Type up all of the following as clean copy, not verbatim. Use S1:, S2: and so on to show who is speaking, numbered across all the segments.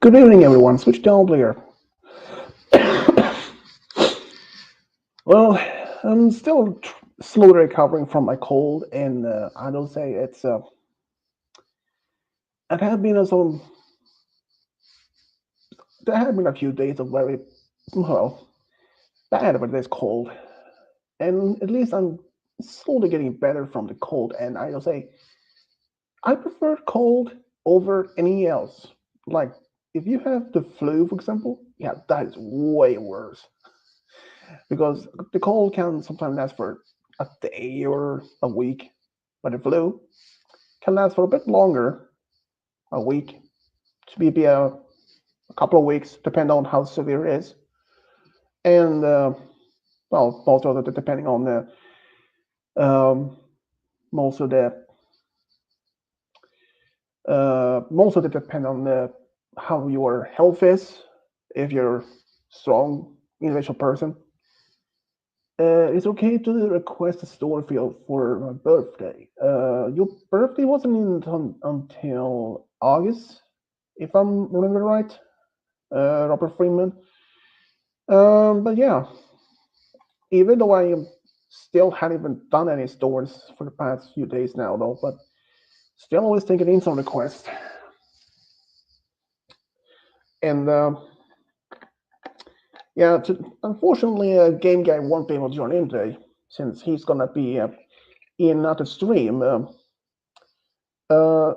S1: Good evening, everyone. Switch down player. Well, I'm still slowly recovering from my cold, and I don't say it's. It has been some. There have been a few days of very well bad with this cold, and at least I'm slowly getting better from the cold. And I will say I prefer cold over any else. Like if you have the flu, for example, yeah, that is way worse because the cold can sometimes last for a day or a week, but the flu can last for a bit longer, a week, to maybe a couple of weeks, depending on how severe it is, and well, also depending on the most of the most of it depend on how your health is. If you're strong individual person, it's okay to request a store for my birthday. Your birthday wasn't until August, if I'm remember right, Robert Freeman. But yeah, even though I still haven't even done any stores for the past few days now, though, but still always taking in some requests. And yeah, unfortunately, Game Guy won't be able to join in today since he's gonna be in another stream.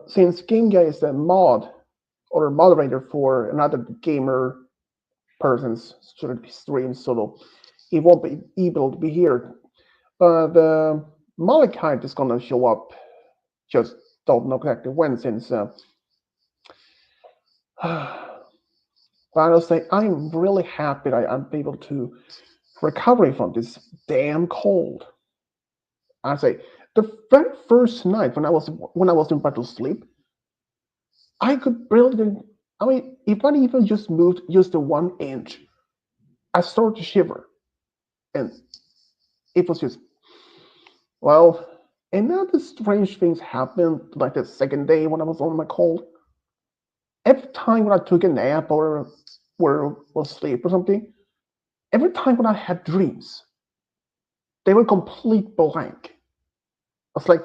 S1: Since Game Guy is a mod or moderator for another gamer person's stream, so he won't be able to be here. But Malachite is gonna show up. Just don't know exactly when, since. But I'll say I'm really happy that I'm able to recover from this damn cold. I say the very first night when I was about to sleep, I could barely. I mean, if I even just moved just the 1 inch, I started to shiver, and it was just well. And now the strange things happened like the second day when I was on my cold. Every time when I took a nap or was asleep or something, every time when I had dreams, they were complete blank. It's like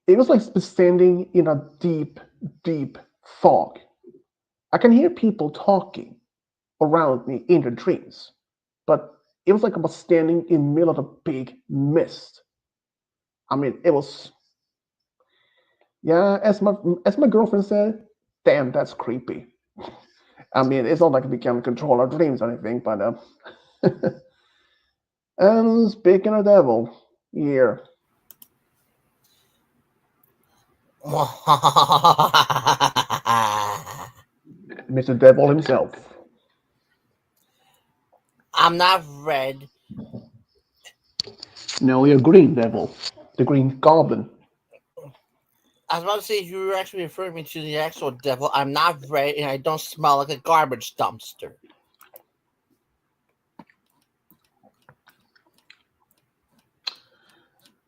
S1: it was like standing in a deep, deep fog. I can hear people talking around me in the dreams, but it was like I was standing in the middle of a big mist. I mean, it was yeah, as my girlfriend said, damn, that's creepy. I mean, it's not like we can control our dreams or anything, but and speaking of devil, yeah, Mr. Devil himself.
S2: I'm not red.
S1: No, you're Green Devil, the Green Goblin.
S2: I was about to say, if you were actually referring me to the actual devil, I'm not red and I don't smell like a garbage dumpster.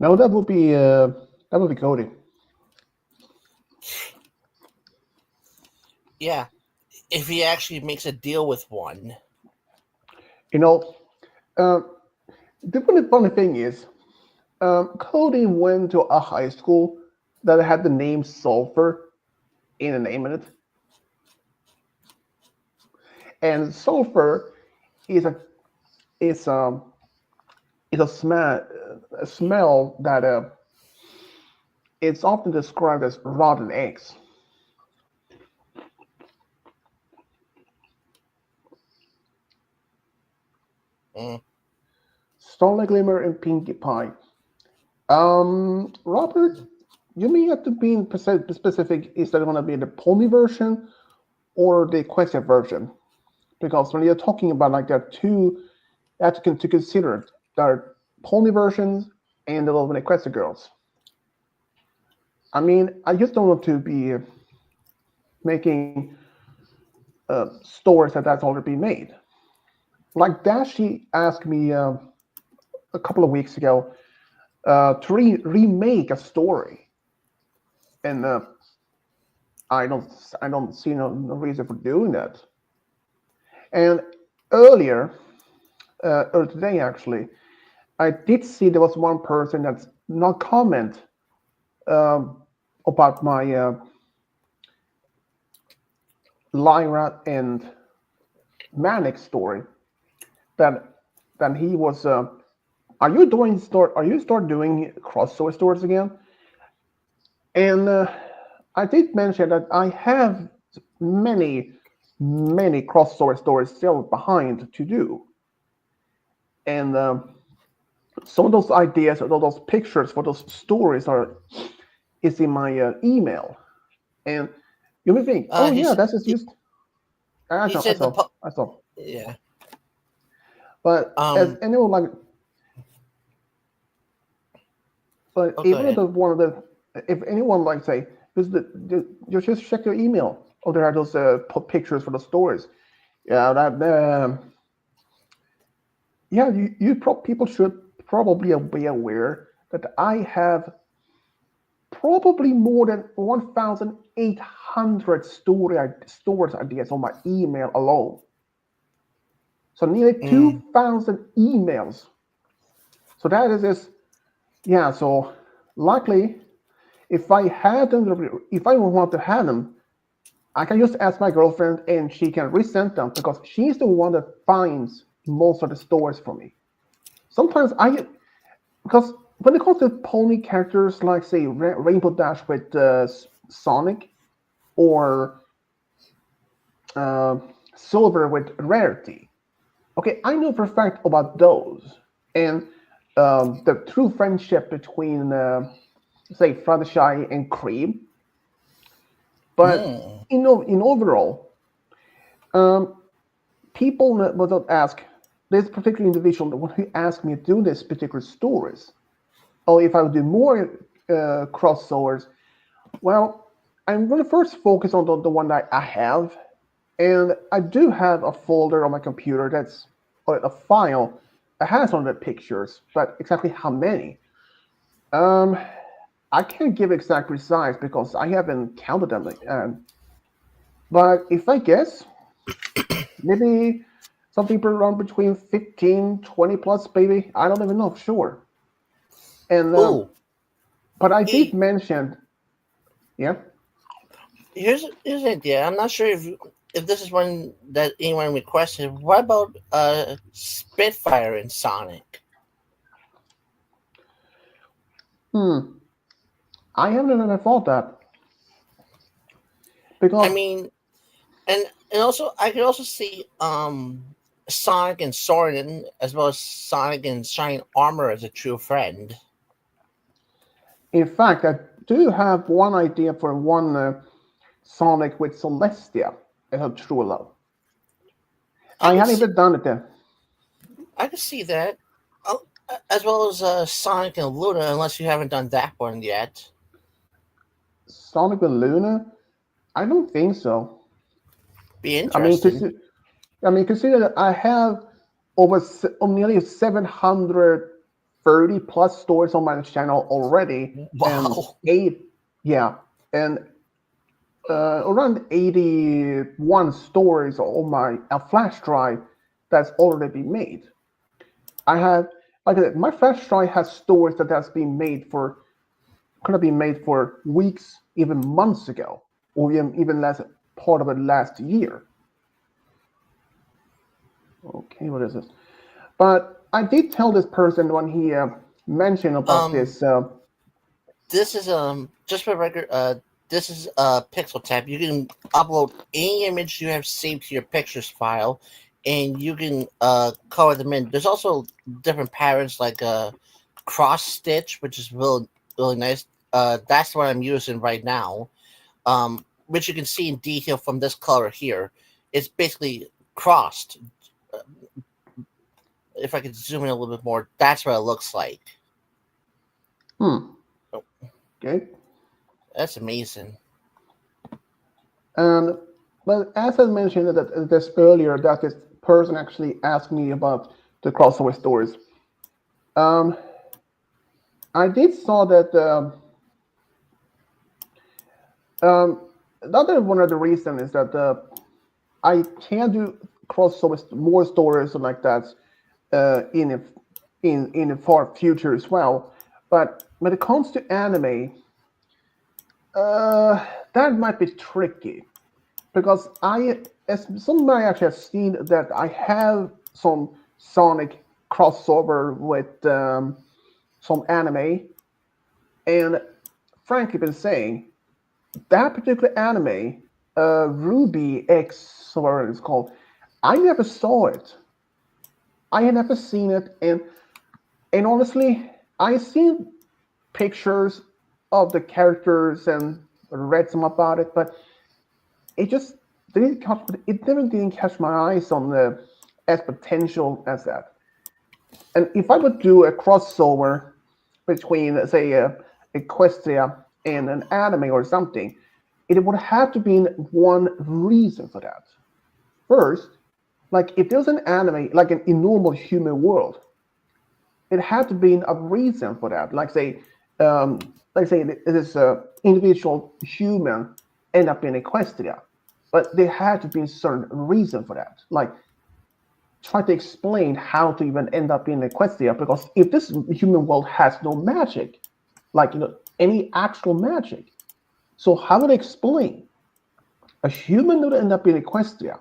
S1: No, that would be Cody.
S2: Yeah, if he actually makes a deal with one.
S1: You know, uh, the funny thing is, Cody went to a high school that had the name Sulfur in the name of it, and sulfur is a is is a smell that it's often described as rotten eggs.
S2: Mm.
S1: Starlight Glimmer and Pinkie Pie. Robert, you may have to be specific. Is that going to be the pony version or the Equestria version? Because when you're talking about like there are two that to consider. There are pony versions and the Love and Equestria girls. I mean, I just don't want to be making stories that's already been made. Like Dashi asked me a couple of weeks ago to remake a story, and I don't see no reason for doing that. And earlier, or today actually, I did see there was one person that's not comment um, about my Lyra and Manic story. That then he was. Are you start doing crossover stories again? And I did mention that I have many, many crossover stories still behind to do, and some of those ideas, or those pictures for those stories are is in my email, and you may think, oh
S2: He
S1: yeah,
S2: said
S1: that's just
S2: he said
S1: I saw.
S2: yeah.
S1: But as
S2: Um.
S1: anyone like, but
S2: Oh, go
S1: even if
S2: ahead.
S1: the one of the, if anyone like say, you just check your email. Oh, there are those pictures for the stories. Yeah, yeah, people should probably be aware that I have probably more than 1,800 stories ideas on my email alone. So nearly
S2: Mm,
S1: 2,000 emails. So that is just, yeah. So likely, if I had them, if I want to have them, I can just ask my girlfriend and she can resend them because she's the one that finds most of the stories for me. Sometimes because when it comes to pony characters like say Rainbow Dash with Sonic or uh, Silver with Rarity, okay, I know for a fact about those and the true friendship between say Fluttershy and Cream. But
S2: mm,
S1: in overall, um, people will not ask this particular individual when he asked me to do this particular stories, or if I would do more crossovers. Well, I'm going to first focus on the one that I have, and I do have a folder on my computer that's a file that has on the pictures, but exactly how many? Um, I can't give exact precise because I haven't counted them. But if I guess, maybe some people around between 15, 20 plus, maybe. I don't even know for sure. And
S2: ooh.
S1: but I did
S2: He,
S1: mention, yeah.
S2: here's an idea. I'm not sure if this is one that anyone requested. What about Spitfire and Sonic?
S1: Hmm. I haven't even thought that
S2: I
S1: because
S2: mean, and also I could also see Sonic and Soren as well as Sonic and Shine Armor as a true friend.
S1: in fact I do have one idea for one Sonic with Celestia as a true love.
S2: I
S1: I
S2: could
S1: haven't
S2: see
S1: even done it then.
S2: I could see that. Oh, as well as Sonic and Luna, unless you haven't done that one yet.
S1: Sonic with Luna? I don't think so.
S2: Be
S1: I mean,
S2: interesting.
S1: consider that I have nearly 730 plus stories on my channel already, and
S2: Wow.
S1: yeah, and around 81 stories on my flash drive that's already been made. I have, like I said, my flash drive has stories that has been made for could have been made for weeks, even months ago, or even less part of it last year. Okay, what is this? But I did tell this person when he mentioned about
S2: Um,
S1: this.
S2: this is just for record. This is Pixel Tab. You can upload any image you have saved to your pictures file, and you can color them in. There's also different patterns like cross stitch, which is really nice. That's what I'm using right now. Which you can see in detail from this color here. It's basically crossed. Uh, If I could zoom in a little bit more, that's what it looks like.
S1: Hmm.
S2: Oh,
S1: Okay.
S2: that's amazing.
S1: And but as I mentioned that this earlier, that this person actually asked me about the crossover stories. Um, I did saw that. Um, another one of the reasons is that I can do crossovers, more stories like that in the far future as well. But when it comes to anime, that might be tricky because as somebody actually has seen that I have some Sonic crossover with some anime, and frankly, been saying that particular anime, Ruby X, or whatever it's called, I never saw it. I had never seen it, and honestly, I seen pictures of the characters and read some about it, but it just didn't catch. It never didn't catch my eyes on the as potential as that. And if I would do a crossover between, say, Equestria and an anime or something, it would have to be one reason for that. First, like if there's an anime, like an in normal human world, it had to be a reason for that. Like say this individual human end up in Equestria, but there had to be a certain reason for that. Like try to explain how to even end up in Equestria, because if this human world has no magic, like any actual magic, so how would I explain a human would end up in Equestria?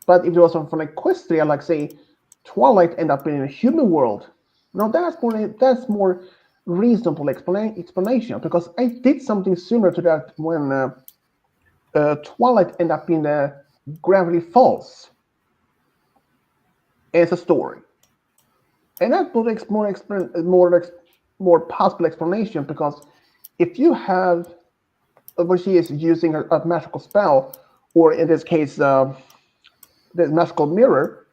S1: But if there was from Equestria, like say Twilight end up in a human world, now that's more reasonable explanation, because I did something similar to that when Twilight end up in Gravity Falls as a story, and that would more possible explanation, because if you have where she is using a magical spell, or in this case, the magical mirror,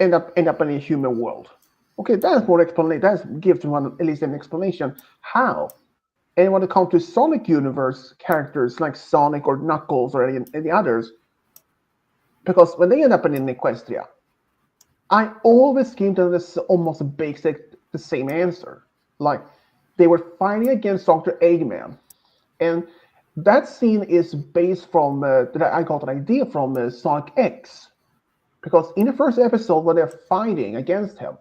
S1: end up in a human world. Okay, that's more explanation. That gives one at least an explanation how. And when it comes to Sonic universe characters like Sonic or Knuckles or any others, because when they end up in Equestria, I always came to this almost basic the same answer. Like they were fighting against Dr. Eggman, and that scene is based from that I got an idea from Sonic X, because in the first episode when they're fighting against him,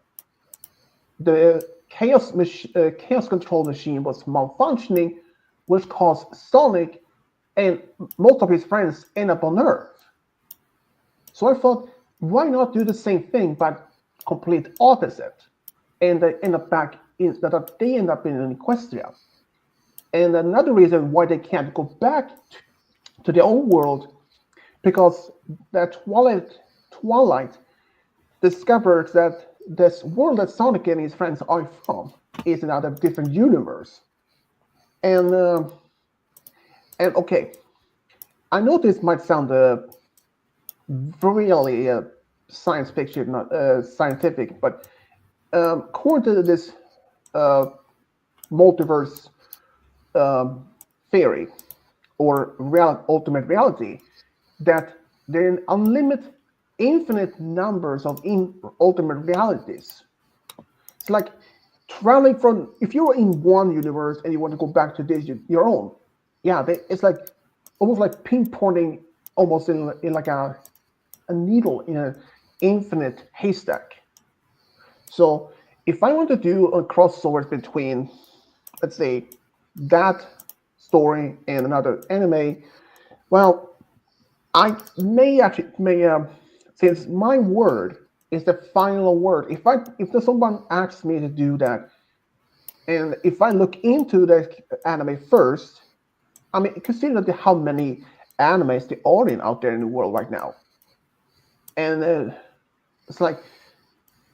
S1: the chaos control machine was malfunctioning, which caused Sonic and most of his friends end up on Earth. So I thought, why not do the same thing but complete opposite, and they end up in Equestria. And another reason why they can't go back to their own world, because that Twilight discovers that this world that Sonic and his friends are from is another different universe. And and okay, I know this might sound really science fiction, not scientific, but according to this uh, multiverse um, theory or ultimate reality, that there are unlimited, infinite numbers of ultimate realities. It's like traveling from, if you're in one universe and you want to go back to this your own, yeah, it's like almost like pinpointing almost in like a needle in an infinite haystack. So if I want to do a crossover between, let's say, that story and another anime, well, I may since my word is the final word. If there's someone asks me to do that, and if I look into the anime first, I mean, consider how many animes there are out there in the world right now, and it's like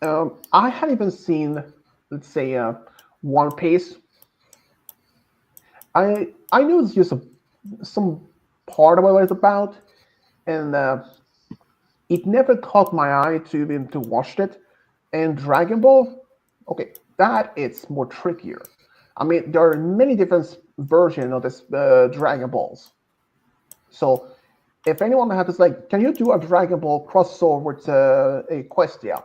S1: I had even seen, let's say, One Piece. I knew it's just some part of what it's about, and it never caught my eye to even to watch it. And Dragon Ball, okay, that is more trickier. I mean, there are many different versions of this Dragon Balls. So if anyone has this, like, can you do a Dragon Ball crossover with a Questia?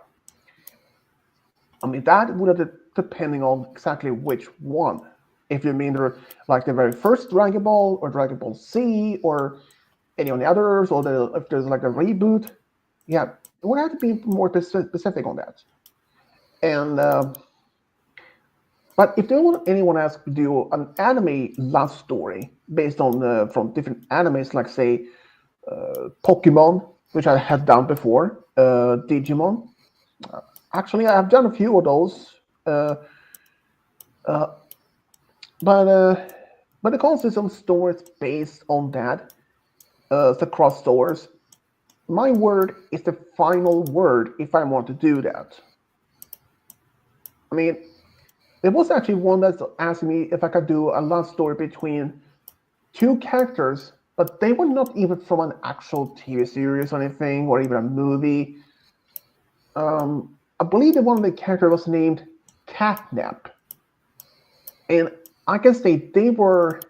S1: I mean, that would have depending on exactly which one. If you mean like the very first Dragon Ball or Dragon Ball Z or any of the others, or if there's like a reboot, yeah, we have to be more specific on that. And but if anyone asks to do an anime love story based on from different animes, like say Pokemon, which I have done before, Digimon. Actually, I have done a few of those, uh, uh, but uh, but the concept of stories based on that, the crossovers. My word is the final word if I want to do that. I mean, there was actually one that's asking me if I could do a love story between two characters, but they were not even from an actual TV series or anything, or even a movie. I believe that one of the characters was named Catnap, and I can say they were.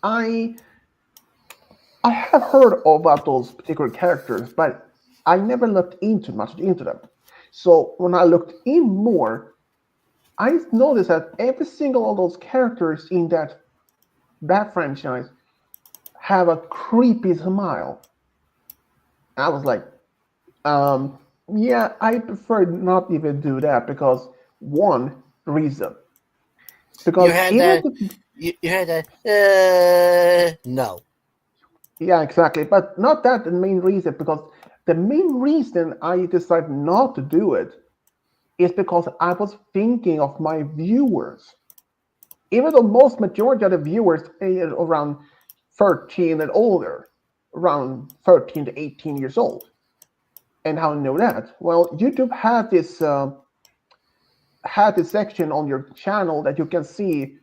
S1: I I have heard about those particular characters, but I never looked into much into them. So when I looked in more, I noticed that every single of those characters in that franchise have a creepy smile. I was like, um, yeah, I prefer not even do that because one reason.
S2: You
S1: Because
S2: had
S1: even
S2: that.
S1: if the,
S2: You had that. No.
S1: yeah, exactly, but not that the main reason. Because the main reason I decided not to do it is because I was thinking of my viewers. Even though most majority of the viewers are around 13 and older, around 13 to 18 years old. And how I know that? Well, YouTube had this section on your channel that you can see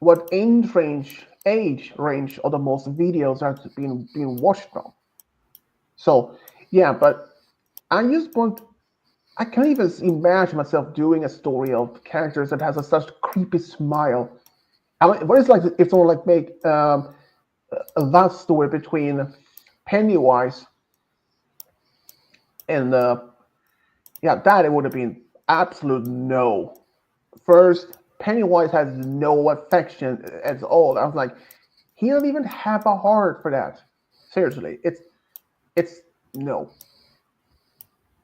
S1: what age range of the most videos are being watched from. So yeah, but I just want I can't even imagine myself doing a story of characters that has such creepy smile. I mean, what is like if someone like make a love story between Pennywise and yeah, that it would have been absolute no. First, Pennywise has no affection at all. I was like, he don't even have a heart for that. Seriously, it's no.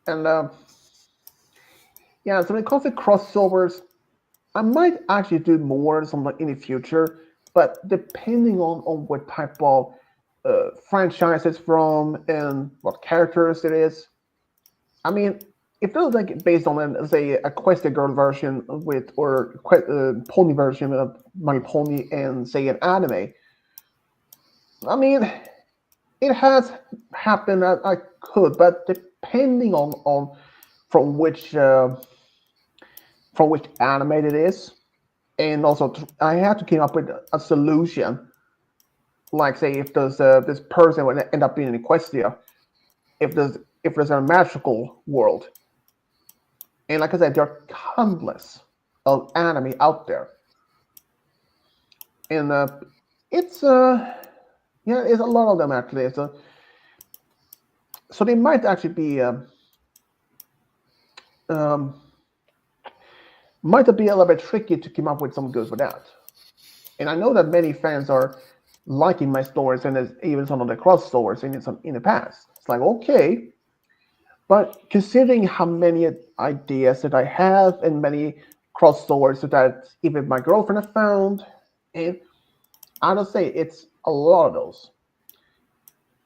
S1: And yeah, so when it comes to crossovers, I might actually do more some in the future, but depending on what type of franchise it's from and what characters it is. I mean, if it was like based on say a Quest Girl version with or pony version of My Pony and say an anime, I mean, it has happened that I could, but depending on from which uh, from which anime it is, and also I had to come up with a solution. Like say if there's this person would end up being in Equestria, if there's a magical world, and like I said, there are countless of anime out there, and it's yeah, it's a lot of them actually. So they might actually be um, might be a little bit tricky to come up with some good for that. And I know that many fans are liking my stories and there's even some of the crossovers in the past. It's like okay, but considering how many ideas that I have and many crossovers that even my girlfriend has found, and I don't say it's a lot of those.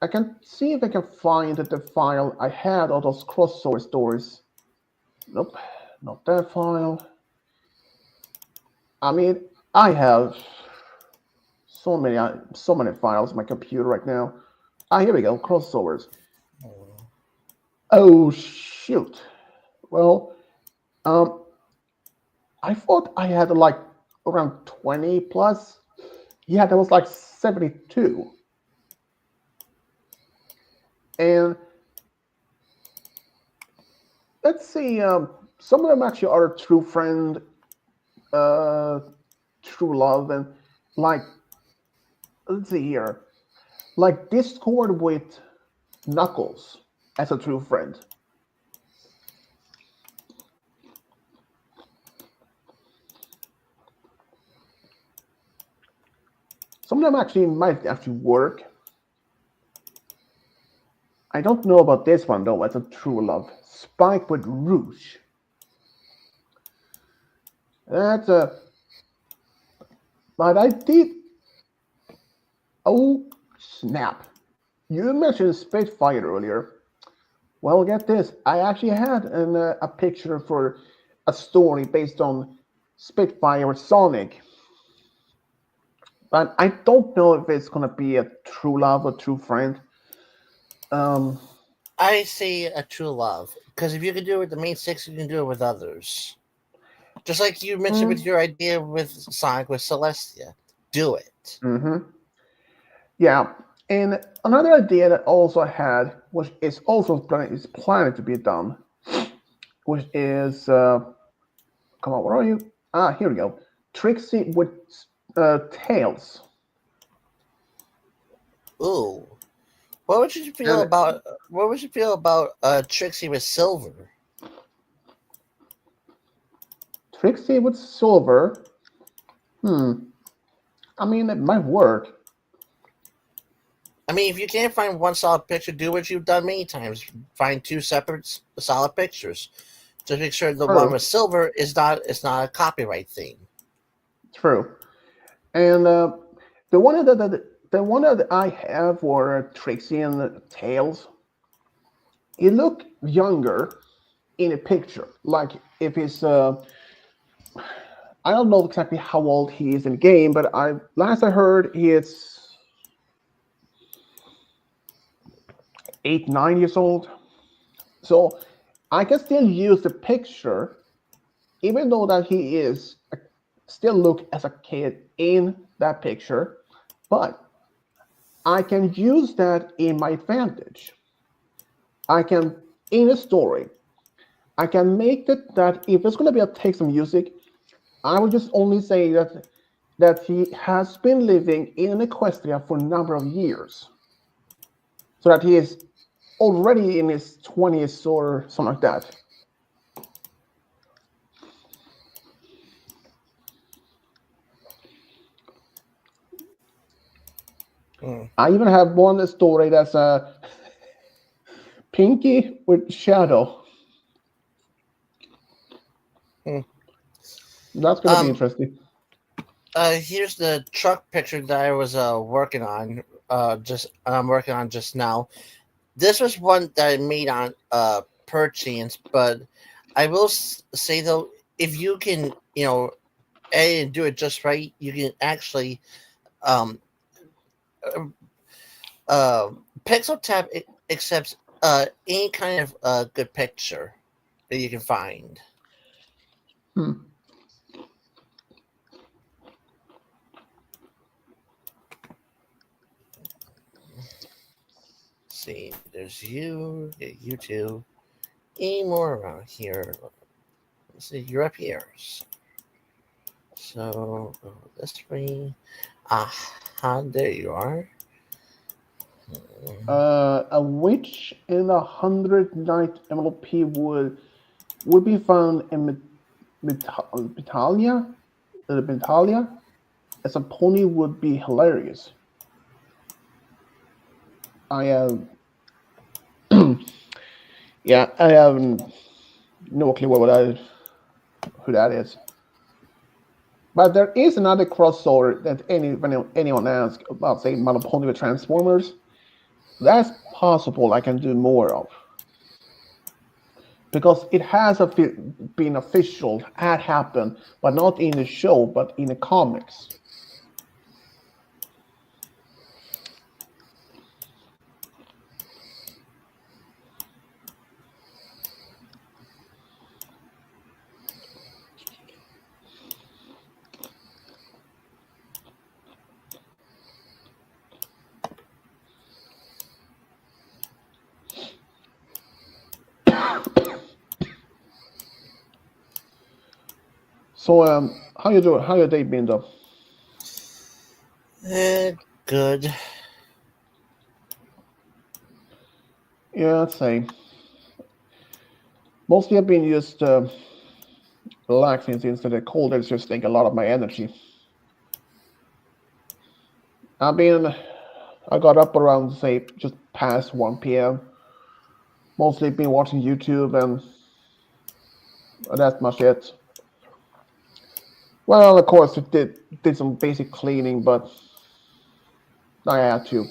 S1: I can see if I can find the file I had all those crossover stories. Nope, not that file. I mean, I have so many files on my computer right now. Ah, here we go, crossovers. Oh shoot. Well, um, I thought I had like around 20 plus. Yeah, that was like 72. And let's see, some of them actually are true friend, uh, true love, and like let's see here, like Discord with Knuckles as a true friend. Some of them actually might actually work. I don't know about this one though. It's a true love. Spike with Rouge. That's a. But I did. Oh snap! You mentioned Spitfire earlier. Well, get this. I actually had a picture for a story based on Spitfire Sonic, but I don't know if it's gonna be a true love or true friend. Um,
S2: I say a true love because if you can do it with the main six, you can do it with others. Just like you mentioned with
S1: mm,
S2: your idea with Sonic with Celestia, do it.
S1: mhm. Yeah, and another idea that also I had, which is also planning to be done, which is come on, where are you? Ah, here we go. Trixie with tails.
S2: Ooh, what would you feel
S1: And
S2: about? What would you feel about Trixie with Silver?
S1: Trixie with silver. Hmm. I mean, it might work.
S2: I mean, if you can't find one solid picture, do what you've done many times. Find two separate solid pictures. Just make sure the one
S1: True.
S2: with silver is not a copyright thing.
S1: True. And the one the one that I have for Trixie and the tails, he look younger in a picture. Like if he's I don't know exactly how old he is in the game, but I last I heard he is 8, 9 years old. So I can still use the picture, even though that he is still look as a kid in that picture, but I can use that in my advantage. I can in a story. I can make that if it's going to be a text of music, I will just only say that he has been living in Equestria for a number of years, so that he is already in his 20s or something like that.
S2: Hmm.
S1: I even have one story that's Pinky with Shadow.
S2: Hmm.
S1: That's going to be
S2: Um.
S1: interesting.
S2: Here's the truck picture that I was working on. Just I'm working on just now. This was one that I made on per chance, but I will say though, if you can, edit and do it just right, you can actually um uh, uh, Pixel Tab accepts any kind of good picture that you can find.
S1: Hmm.
S2: See, there's you, you two, any more around here. Let's see, you're up here. So go this way. Ah, there you are.
S1: A witch in 100 night MLP would be found in Metalia. Metalia as a pony would be hilarious. I have yeah, I have no clue who that is. But there is another crossover that anyone asks about, say, Malapony with Transformers. That's possible I can do more of. Because it has been official, had happened, but not in the show, but in the comics. So, how you doing? How your day been though?
S2: Eh, good.
S1: Yeah, I'd say mostly I've been just relaxing since the cold has just taken a lot of my energy. I mean, I got up around, say, just past 1 p.m. Mostly been watching YouTube, and that's much it. Well, of course, it did some basic cleaning, but I had to.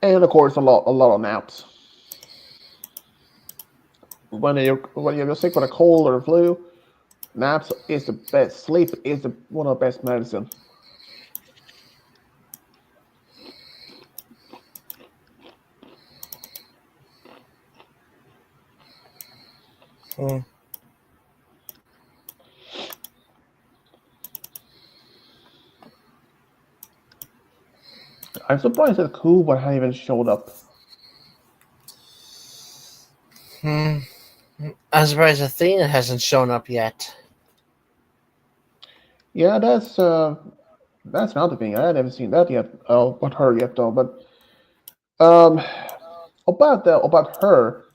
S1: And of course, a lot of naps. When you're sick with a cold or a flu, naps is the best. Sleep is one of the best medicine.
S2: Hmm.
S1: I'm surprised that Kuba hasn't even showed up.
S2: Hmm. I'm surprised Athena hasn't shown up yet.
S1: Yeah, that's another thing. I haven't seen that yet. About her yet though. But um, about her.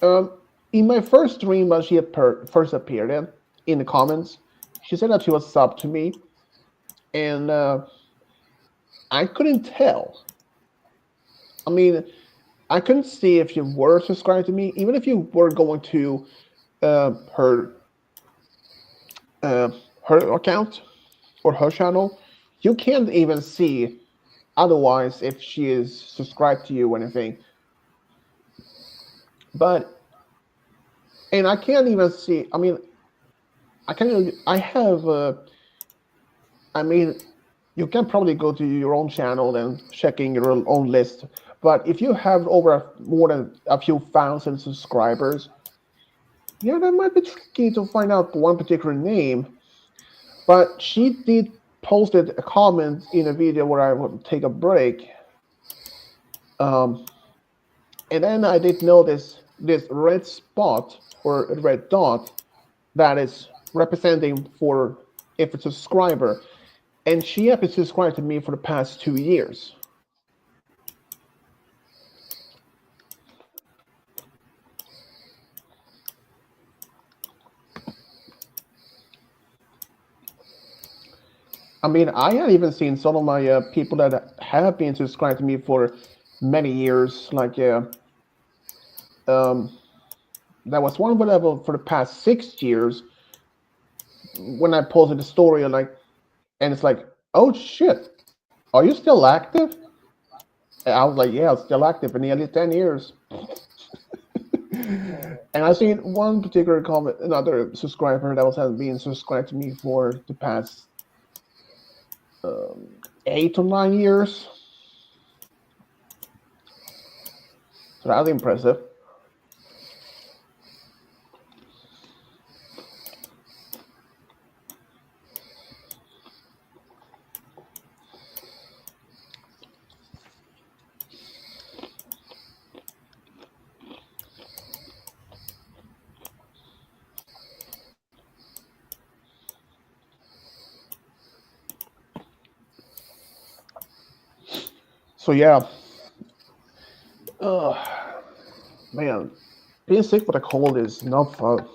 S1: Um, in my first stream when she had first appeared in the comments, she said that she was sub to me, and I couldn't tell. I mean, I couldn't see if you were subscribed to me, even if you were going to uh, her uh, her account or her channel. You can't even see otherwise if she is subscribed to you or anything. But and I can't even see. I mean, I can. I have. I mean, you can probably go to your own channel and checking your own list. But if you have over more than a few thousand subscribers, yeah, that might be tricky to find out one particular name. But she did posted a comment in a video where I would take a break. Um, and then I did notice this red spot or red dot that is representing for if it's a subscriber. And she has been subscribed to me for the past 2 years. I mean, I have even seen some of my people that have been subscribed to me for many years. Like, um, there was one whatever for the past 6 years when I posted the story, and it's like, oh shit, are you still active? And I was like, yeah, I'm still active for nearly 10 years. And I've seen one particular comment, another subscriber that was has been subscribed to me for the past 8 or 9 years. So that's impressive. So yeah, uh, man, being sick with a cold is not fun.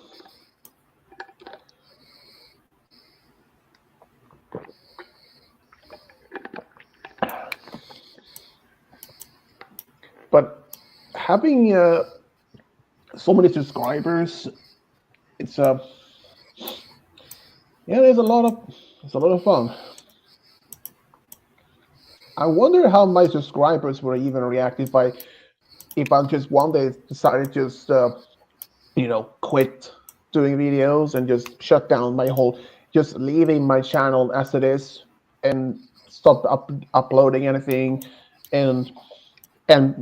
S1: But having so many subscribers, it's yeah, it's a lot of fun. I wonder how my subscribers would even react if I just one day decided to just quit doing videos and just shut down my whole, just leaving my channel as it is and stop uploading anything, and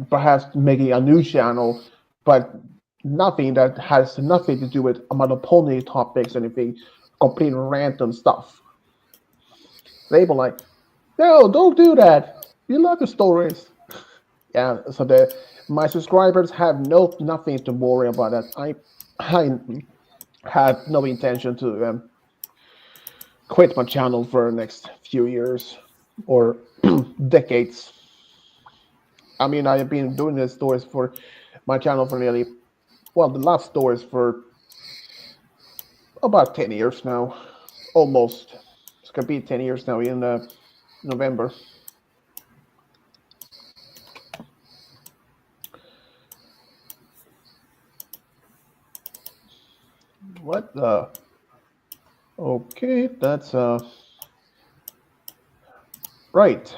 S1: perhaps making a new channel, but nothing that has nothing to do with Monopoly topics, anything, complete random stuff. They were like, no, don't do that. You love the stories. Yeah, so the my subscribers have nothing to worry about that. I had no intention to quit my channel for the next few years or decades. I mean, I have been doing the stories for my channel for nearly, well, the last stories for about 10 years now. almost. It's gonna be 10 years now in November. What the? Okay, that's right.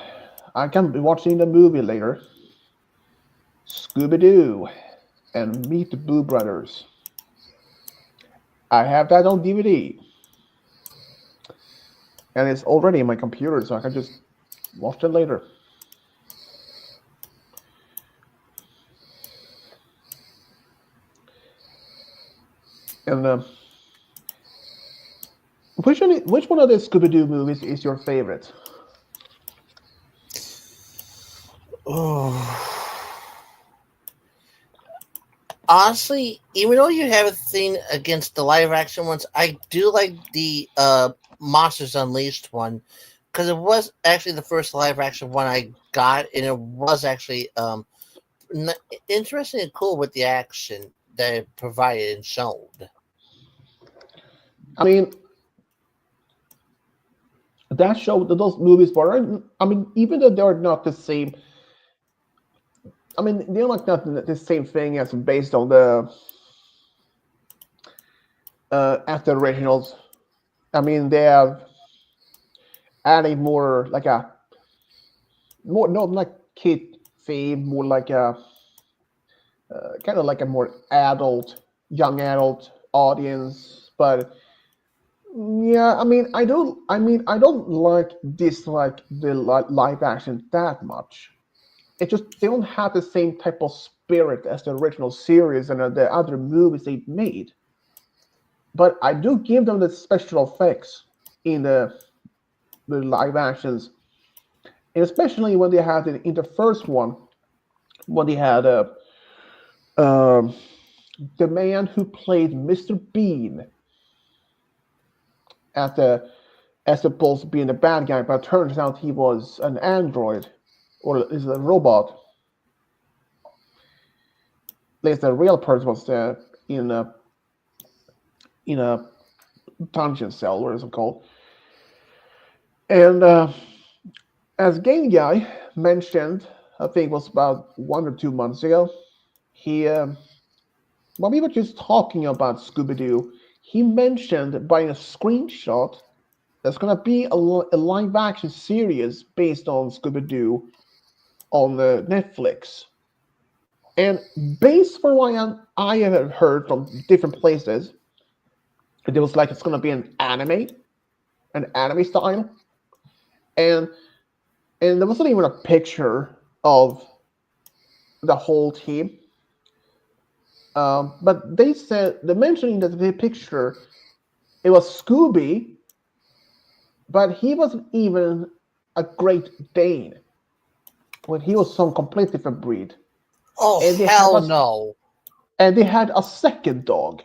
S1: I can be watching the movie later. Scooby Doo and Meet the Boo Brothers. I have that on DVD, and it's already in my computer, so I can just watch it later. And which one of the Scooby Doo movies is your favorite?
S2: Oh. Honestly, even though you have a thing against the live action ones, I do like the Monsters Unleashed one because it was actually the first live action one I got, and it was actually n- interesting and cool with the action that it provided and showed.
S1: I mean, that show, those movies were. I mean, even though they're not the same. I mean, they're like not the same thing as based on the as the originals. I mean, they have added more like a more not like kid theme, more like a kind of like a more adult, young adult audience. But yeah, I mean, I don't. I mean, I don't like dislike the live action that much. It just they don't have the same type of spirit as the original series and the other movies they made. But I do give them the special effects in the live actions, and especially when they had it in the first one when they had um, the man who played Mr. Bean at the as supposed to being the bad guy, but it turns out he was an android or is a robot. At least the real person was in a dungeon cell, what is it called? And as Game Guy mentioned, I think it was about 1 or 2 months ago, he when we were just talking about Scooby Doo, he mentioned by a screenshot there's gonna be a live action series based on Scooby Doo on Netflix. And based on what I have heard from different places, it was like it's gonna be an anime style, and there wasn't even a picture of the whole team. But they said they mentioned that the picture it was Scooby, but he wasn't even a Great Dane. When he was some complete different breed,
S2: Oh
S1: and
S2: hell no!
S1: they had a second dog,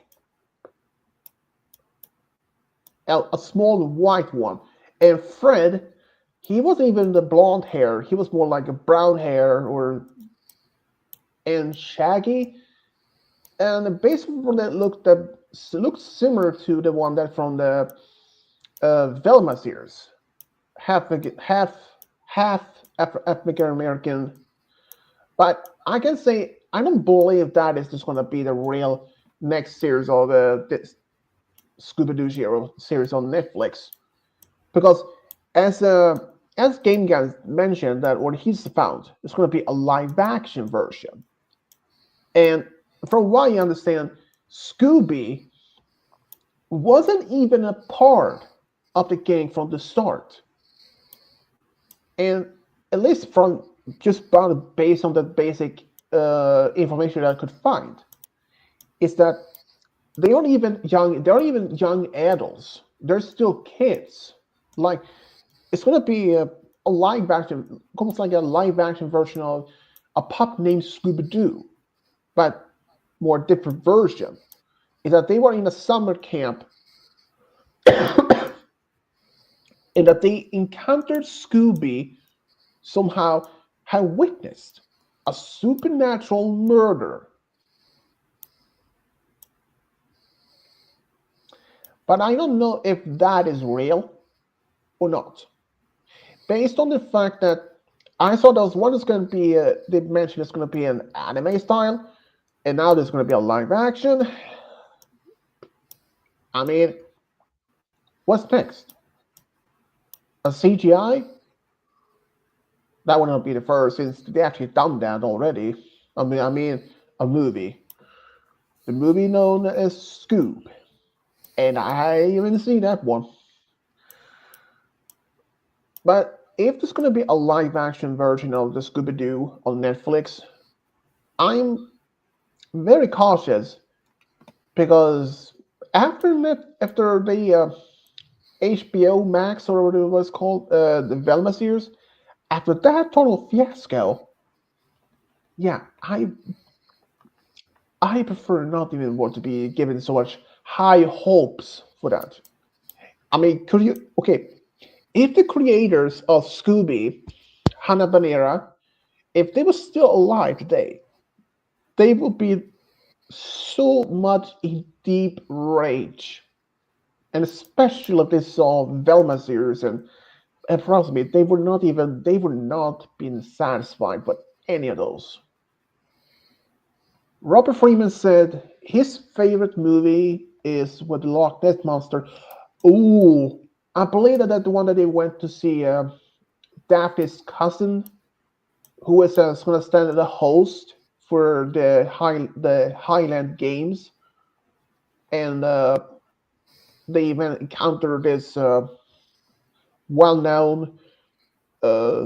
S1: a small white one, and Fred. He wasn't even the blonde hair. He was more like a brown hair or and shaggy. And basically, that looked similar to the one that from the Velma series, half half African American. But I can say I don't believe that is just going to be the real next series of the Scooby Doo series on Netflix, because as Game Guy mentioned that what he's found is going to be a live action version, and from what I understand, Scooby wasn't even a part of the game from the start. And at least from just about based on the basic information that I could find, is that they aren't even young adults. They're still kids. Like it's gonna be a live action, almost like a live action version of a pup named Scooby Doo, but more different version. Is that they were in a summer camp and that they encountered Scooby somehow had witnessed a supernatural murder. but I don't know if that is real or not. Based on the fact that I saw there was one is going to be, they mentioned it's going to be an anime style, and now there's going to be a live action. I mean, what's next? A CGI? That would not be the first, since they actually done that already. I mean, a movie. The movie known as Scoob, and I even see that one. But if there's going to be a live action version of the Scooby Doo on Netflix, I'm very cautious because after the HBO Max or whatever it was called, the Velma series, after that total fiasco, yeah, I prefer not even want to be given so much high hopes for that. I mean, could you okay? If the creators of Scooby, Hanna-Barbera, if they were still alive today, they would be so much in deep rage, and especially if they saw Velma series and trust me, they would not been satisfied with any of those. Robert Freeman said his favorite movie is with the Loch Ness Monster. Ooh, I believe that the one that they went to see Daphne's cousin, who is going to stand as the host for the Highland Games, and they even encounter this well-known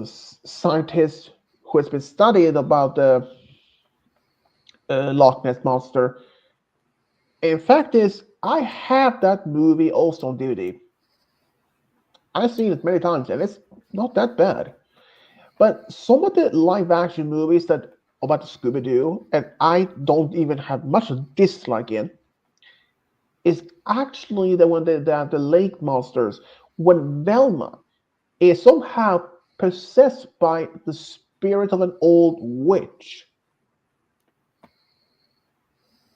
S1: scientist who has been studying about the Loch Ness Monster. In fact, is I have that movie also on DVD. I've seen it many times, and it's not that bad. But some of the live action movies that about the Scooby Doo, and I don't even have much of dislike in, is actually the one that the Lake Monsters, when Velma is somehow possessed by the spirit of an old witch,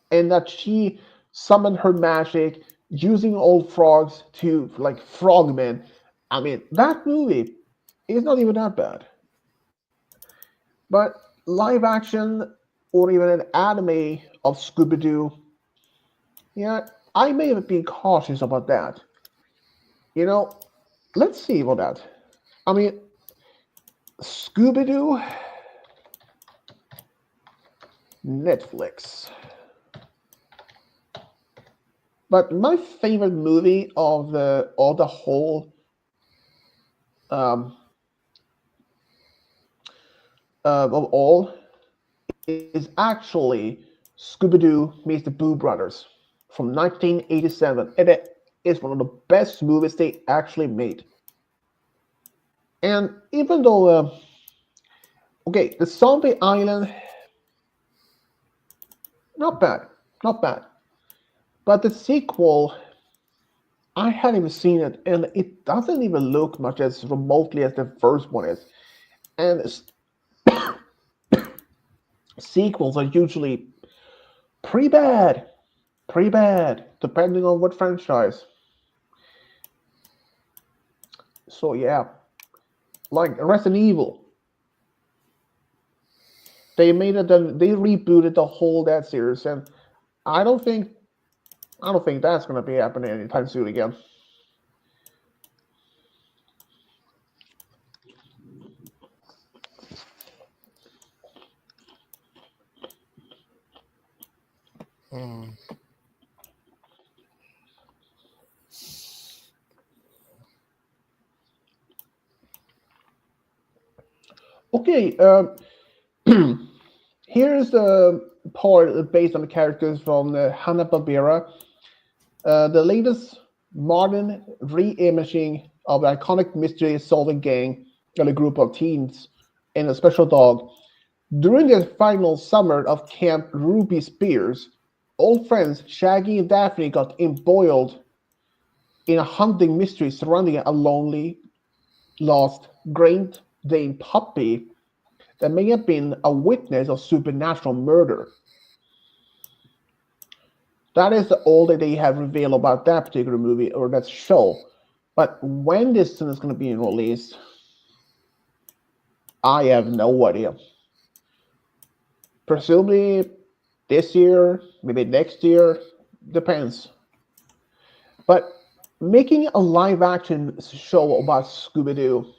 S1: and that she summoned her magic using old frogs to like frogmen. I mean, that movie is not even that bad. But live action or even an anime of Scooby Doo, yeah, I may have been cautious about that. You know, let's see about that. I mean, Scooby Doo, Netflix. But my favorite movie of the whole um, of all is actually Scooby Doo meets the Boo Brothers from 1987, and it is one of the best movies they actually made. And even though, okay, the Zombie Island, not bad, not bad, but the sequel, I hadn't even seen it, and it doesn't even look much as remotely as the first one is. And sequels are usually pretty bad, pretty bad, depending on what franchise. So yeah, like Resident Evil, they rebooted the whole that series, and I don't think I don't think that's gonna be happening anytime soon again.
S2: Hmm.
S1: Okay, here's the part based on the characters from the Hanna-Barbera. The latest modern re-imaging of the iconic mystery-solving gang and a group of teens and a special dog. During the final summer of Camp Ruby Spears, old friends Shaggy and Daphne got embroiled in a haunting mystery surrounding a lonely, lost Great Dane puppy that may have been a witness of supernatural murder. That is all that they have revealed about that particular movie or that show. But when this thing is going to be released, I have no idea. Presumably this year, maybe next year, depends. But making a live action show about Scooby Doo,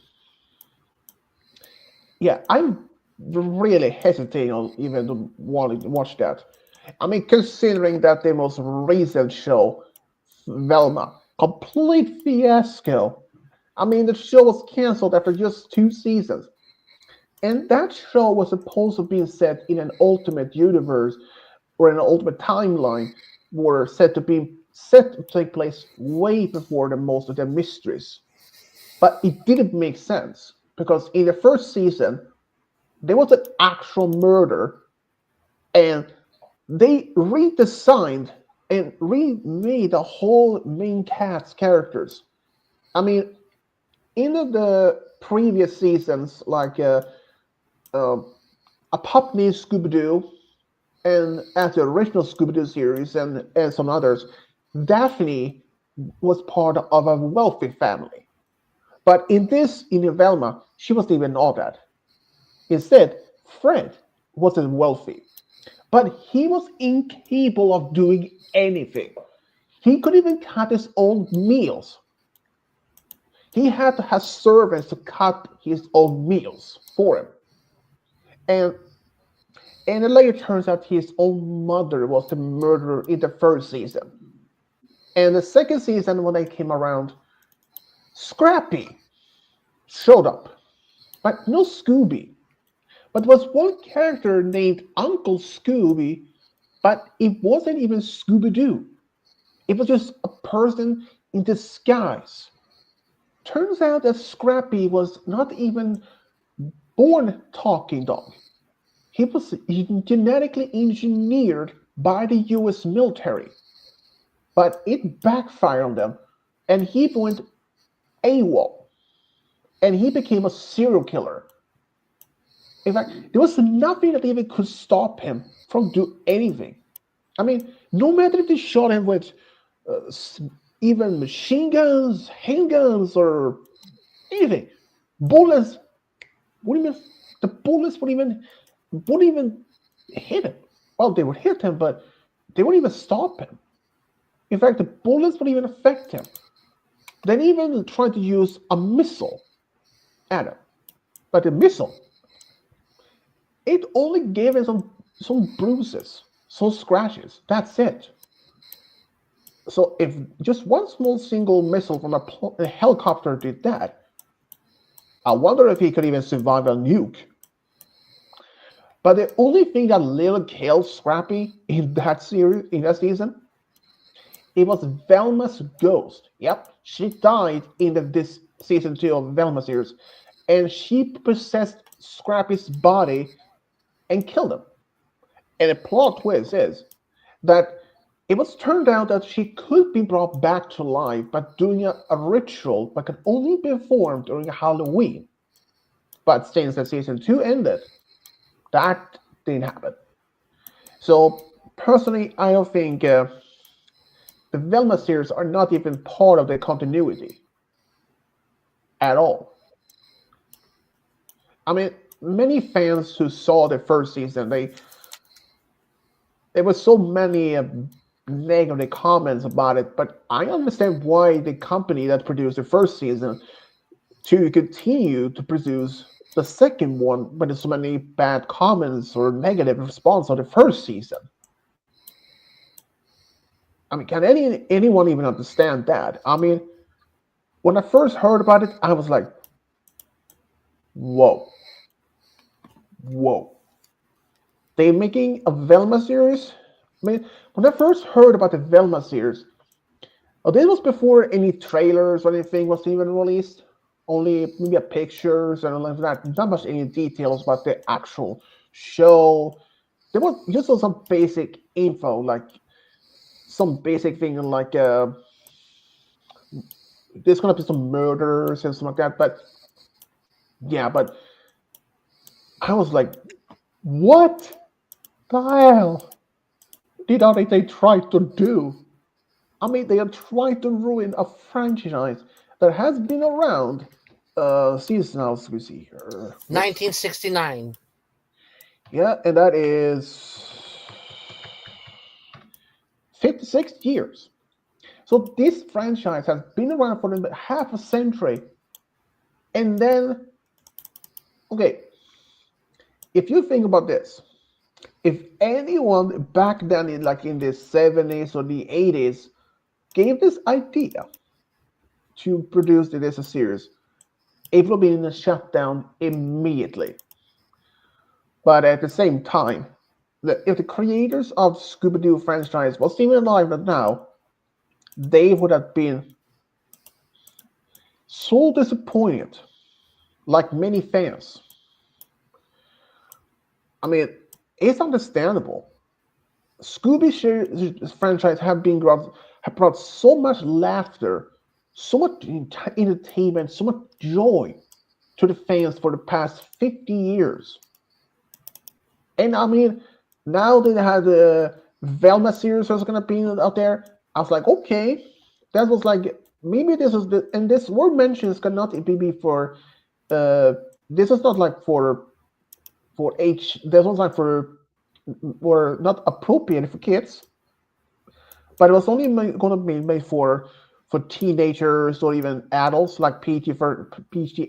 S1: yeah, I'm really hesitating on even wanting to watch that. I mean, considering that the most recent show, Velma, complete fiasco. I mean, the show was canceled after just 2 seasons. And that show was supposed to be set in an ultimate universe or an ultimate timeline were said to be set to take place way before the most of the mysteries. But it didn't make sense because in the first season there was an actual murder and they redesigned and remade the whole main cast characters. I mean, in the previous seasons, like uh, a pup named Scooby Doo, and as the original Scooby Doo series and some others, Daphne was part of a wealthy family. But in Velma, she wasn't even all that. Instead, Fred wasn't wealthy, but he was incapable of doing anything. He couldn't even cut his own meals. He had to have servants to cut his own meals for him. And and it later turns out his own mother was the murderer in the first season. And the second season, when they came around, Scrappy showed up, but no Scooby. But there was one character named Uncle Scooby, but it wasn't even Scooby Doo. It was just a person in disguise. Turns out that Scrappy was not even born talking dog. He was genetically engineered by the US military, but it backfired on them, and he went AWOL, and he became a serial killer. In fact, there was nothing that even could stop him from doing anything. I mean, no matter if they shot him with uh, even machine guns, handguns, or anything, bullets wouldn't even the bullets wouldn't even hit him. Well, they would hit him, but they wouldn't even stop him. In fact, the bullets wouldn't even affect him. They even tried to use a missile at him, but the missile it only gave him some bruises, some scratches. That's it. So if just one small single missile from a helicopter did that, I wonder if he could even survive a nuke. But the only thing that Lil killed Scrappy in that series, in that season, it was Velma's ghost. Yep, she died in this season 2 of Velma series, and she possessed Scrappy's body and killed him. And the plot twist is that it was turned out that she could be brought back to life by doing a ritual that could only be performed during Halloween. But since the season 2 ended, that didn't happen. So personally, I don't think the Velma series are not even part of the continuity at all. I mean, many fans who saw the first season, there was so many negative comments about it, but I understand why the company that produced the first season to continue to produce the second one when there's so many bad comments or negative response on the first season. I mean, can anyone even understand that? I mean, when I first heard about it, I was like, whoa, whoa. They're making a Velma series? I mean, when I first heard about the Velma series, oh, this was before any trailers or anything was even released. Only maybe pictures and all of that. Not much any details about the actual show. There was just some basic info, like some basic thing like there's gonna be some murders and stuff like that. But yeah, but I was like, what the hell? did they try to do? I mean, they are trying to ruin a franchise that has been around since now, as we see here. Whoops.
S2: 1969.
S1: Yeah, and that is 56 years. So this franchise has been around for half a century. And then, okay, if you think about this, if anyone back then in the 70s or the 80s gave this idea to produce this as a series, it would have been shut down immediately. But at the same time, if the creators of Scooby-Doo franchise was even alive now, they would have been so disappointed, like many fans. I mean, it's understandable. Scooby franchise have brought so much laughter, so much entertainment, so much joy to the fans for the past 50 years. And I mean, now they had the Velma series was gonna be out there. I was like, okay, that was like maybe this is the and this word mentions cannot be for uh this is not like for age. This was like for not appropriate for kids, but it was only gonna be made for teenagers or even adults like PG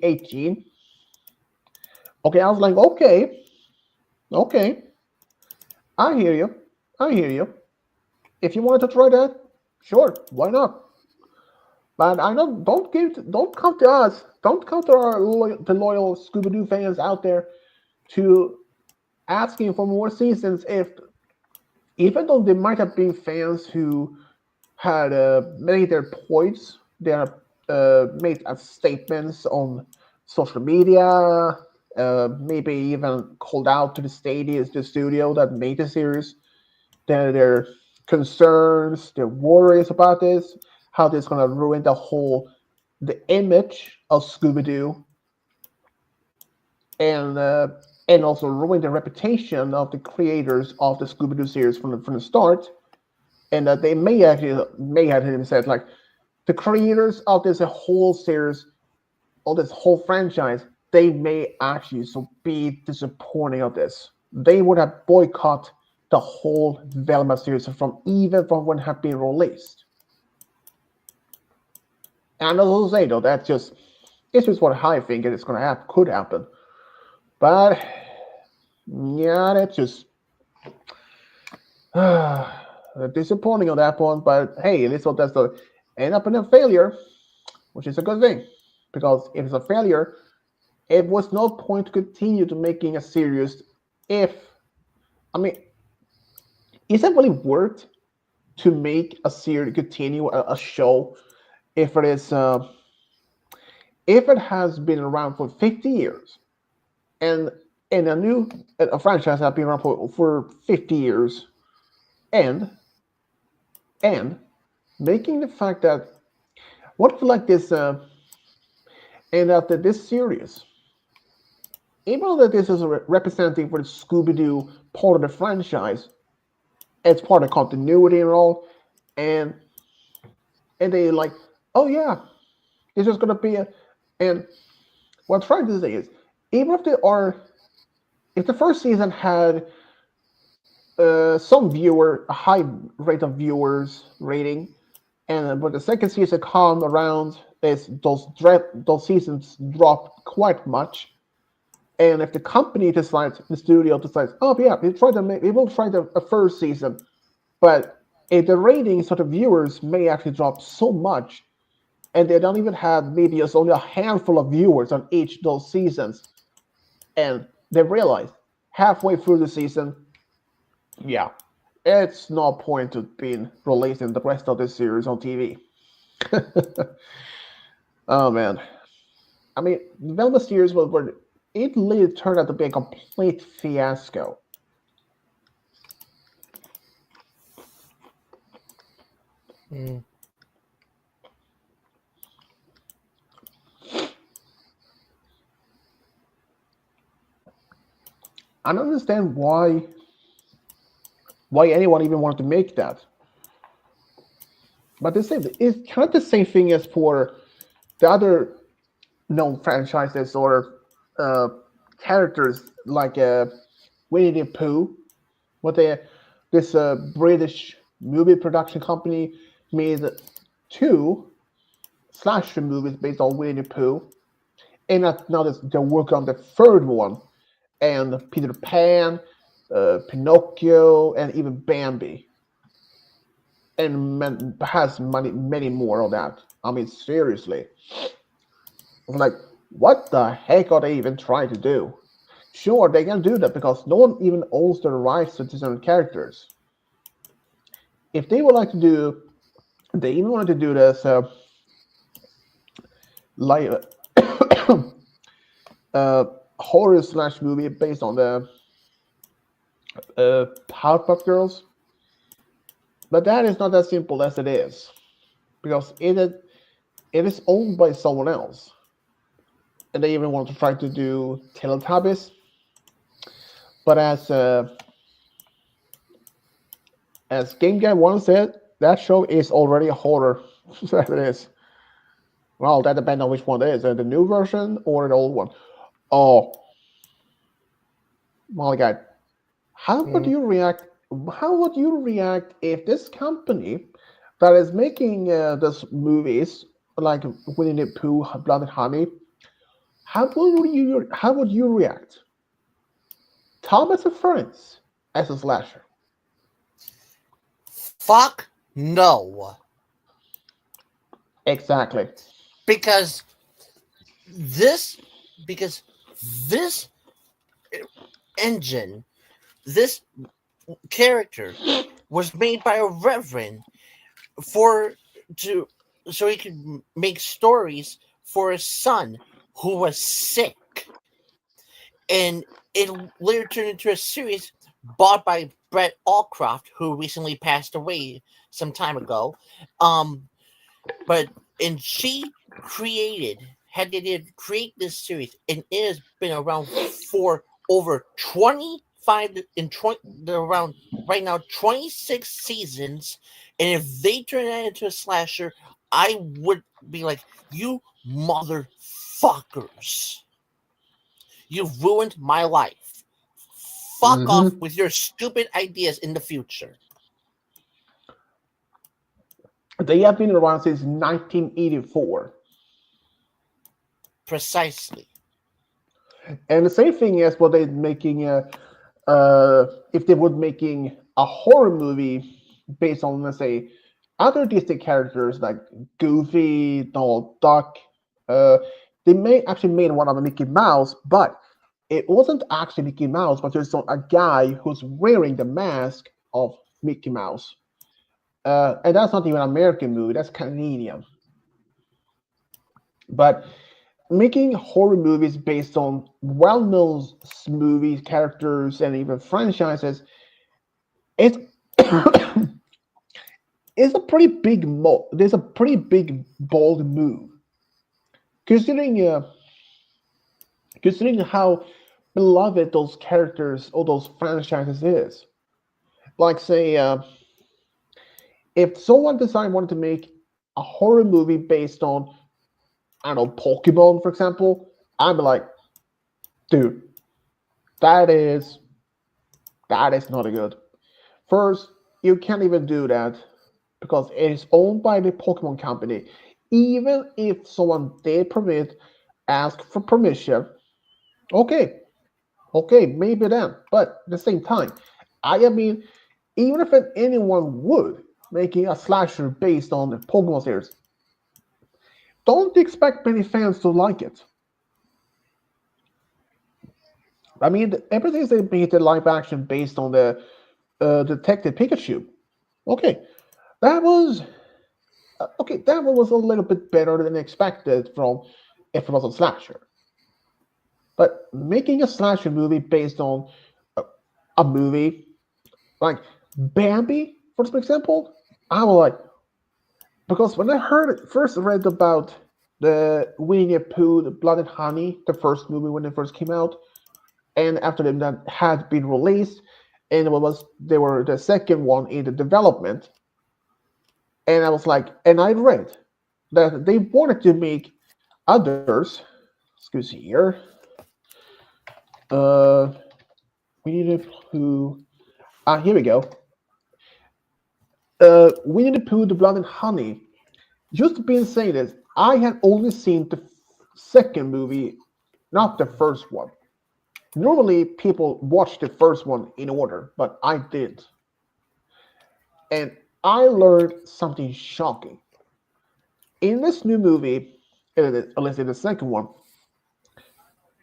S1: 18. Okay, I was like, okay, I hear you, I hear you. If you wanted to try that, sure, why not? But I don't come to us, don't come to the loyal Scooby Doo fans out there to asking for more seasons. If even though there might have been fans who had made their points, they have made statements on social media, maybe even called out to the studio that made the series, their concerns, their worries about this, how this is going to ruin the image of Scooby Doo, and uh, and also ruin the reputation of the creators of the Scooby Doo series from the start, and that they may have even said like the creators of this whole series, of this whole franchise, they may actually so be disappointing of this. They would have boycotted the whole Velma series from when it had been released. And as I say though, it's just what I think it's gonna could happen. But yeah, that's just disappointing on that point. But hey, at least that's the end up in a failure, which is a good thing. Because if it's a failure, it was no point to continue to making a series if I mean, is it really worth to make a series continue a show if it is if it has been around for 50 years and a franchise has been around for 50 years and and making the fact that what if like this and that this series, even though that this is representing for the Scooby-Doo part of the franchise, it's part of continuity and all, and they like, oh yeah, this is gonna be a and what I'm trying to say is even if they are if the first season had a high rate of viewers rating, and but the second season come around, those seasons drop quite much. And if the company decides, the studio decides, oh yeah, we will try a first season, but if the ratings of the viewers may actually drop so much, and they don't even have maybe just only a handful of viewers on each of those seasons, and they realize halfway through the season, yeah, it's no point to being releasing the rest of this series on TV. Oh man, I mean, Velma series was it really turned out to be a complete fiasco.
S2: Mm.
S1: I don't understand why Why anyone even wanted to make that? But the same, it's kind of the same thing as for the other known franchises or uh, characters like Winnie the Pooh. What they this British movie production company made two slasher movies based on Winnie the Pooh, and now they're working on the third one, and Peter Pan, Pinocchio, and even Bambi, and has many more of that. I mean, seriously, like, what the heck are they even trying to do? Sure, they can do that because no one even owns the rights to certain characters. If they would like to do, they even wanted to do this live uh, horror slash movie based on the Powerpuff Girls, but that is not as simple as it is because it is owned by someone else, and they even want to try to do Teletubbies, but as Game Guy once said, that show is already a horror. So it is. Well, that depends on which one it is, the new version or the old one. Oh my god, how would
S2: Mm.
S1: you react? How would you react if this company that is making these movies like Winnie the Pooh, Blood and Honey, how would you react? Thomas and Friends as a slasher.
S2: Fuck no.
S1: Exactly.
S2: Because this because this engine, this character was made by a reverend for to so he could make stories for his son who was sick, and it later turned into a series bought by Brett Allcroft, who recently passed away some time ago. Um, but and she had the idea to create this series, and it has been around for over 25 in 20 around right now 26 seasons. And if they turn that into a slasher, I would be like, you motherfuckers, you've ruined my life. Fuck off
S1: Hmm.
S2: with your stupid ideas in the future.
S1: They have been around since 1984.
S2: Precisely.
S1: And the same thing as what they're making, if they were making a horror movie based on, let's say, other Disney characters like Goofy, Donald Duck, uh, they may actually made one of a Mickey Mouse, but it wasn't actually Mickey Mouse, but there's a guy who's wearing the mask of Mickey Mouse. And that's not even an American movie, that's Canadian. But making horror movies based on well-known movie characters and even franchises, it's it's a pretty big there's a pretty big bold move considering considering how beloved those characters or those franchises is. Like say, if someone decided wanted to make a horror movie based on, I don't know, Pokemon, for example, I'd be like, dude, that is that is not good. First, you can't even do that because it is owned by the Pokemon Company. Even if someone did ask for permission, okay, okay, maybe then. But at the same time, I mean, even if anyone would making a slasher based on the Pokemon series, don't expect many fans to like it. I mean, everything they made the live action based on the Detective Pikachu. Okay, that was okay. That one was a little bit better than expected from if it was a slasher. But making a slasher movie based on a, a movie like Bambi, for example, I was like, because when I first read about the Winnie the Pooh, the Blood and Honey, the first movie when it first came out, and after that had been released, and they were the second one in the development. And I was like, and I read that they wanted to make others. Excuse me here. Uh, Winnie the Pooh. Here we go. Winnie the Pooh, The Blood and Honey. Just been saying this, I had only seen the second movie, not the first one. Normally, people watch the first one in order, but I did. And I learned something shocking. In this new movie, at least in the second one,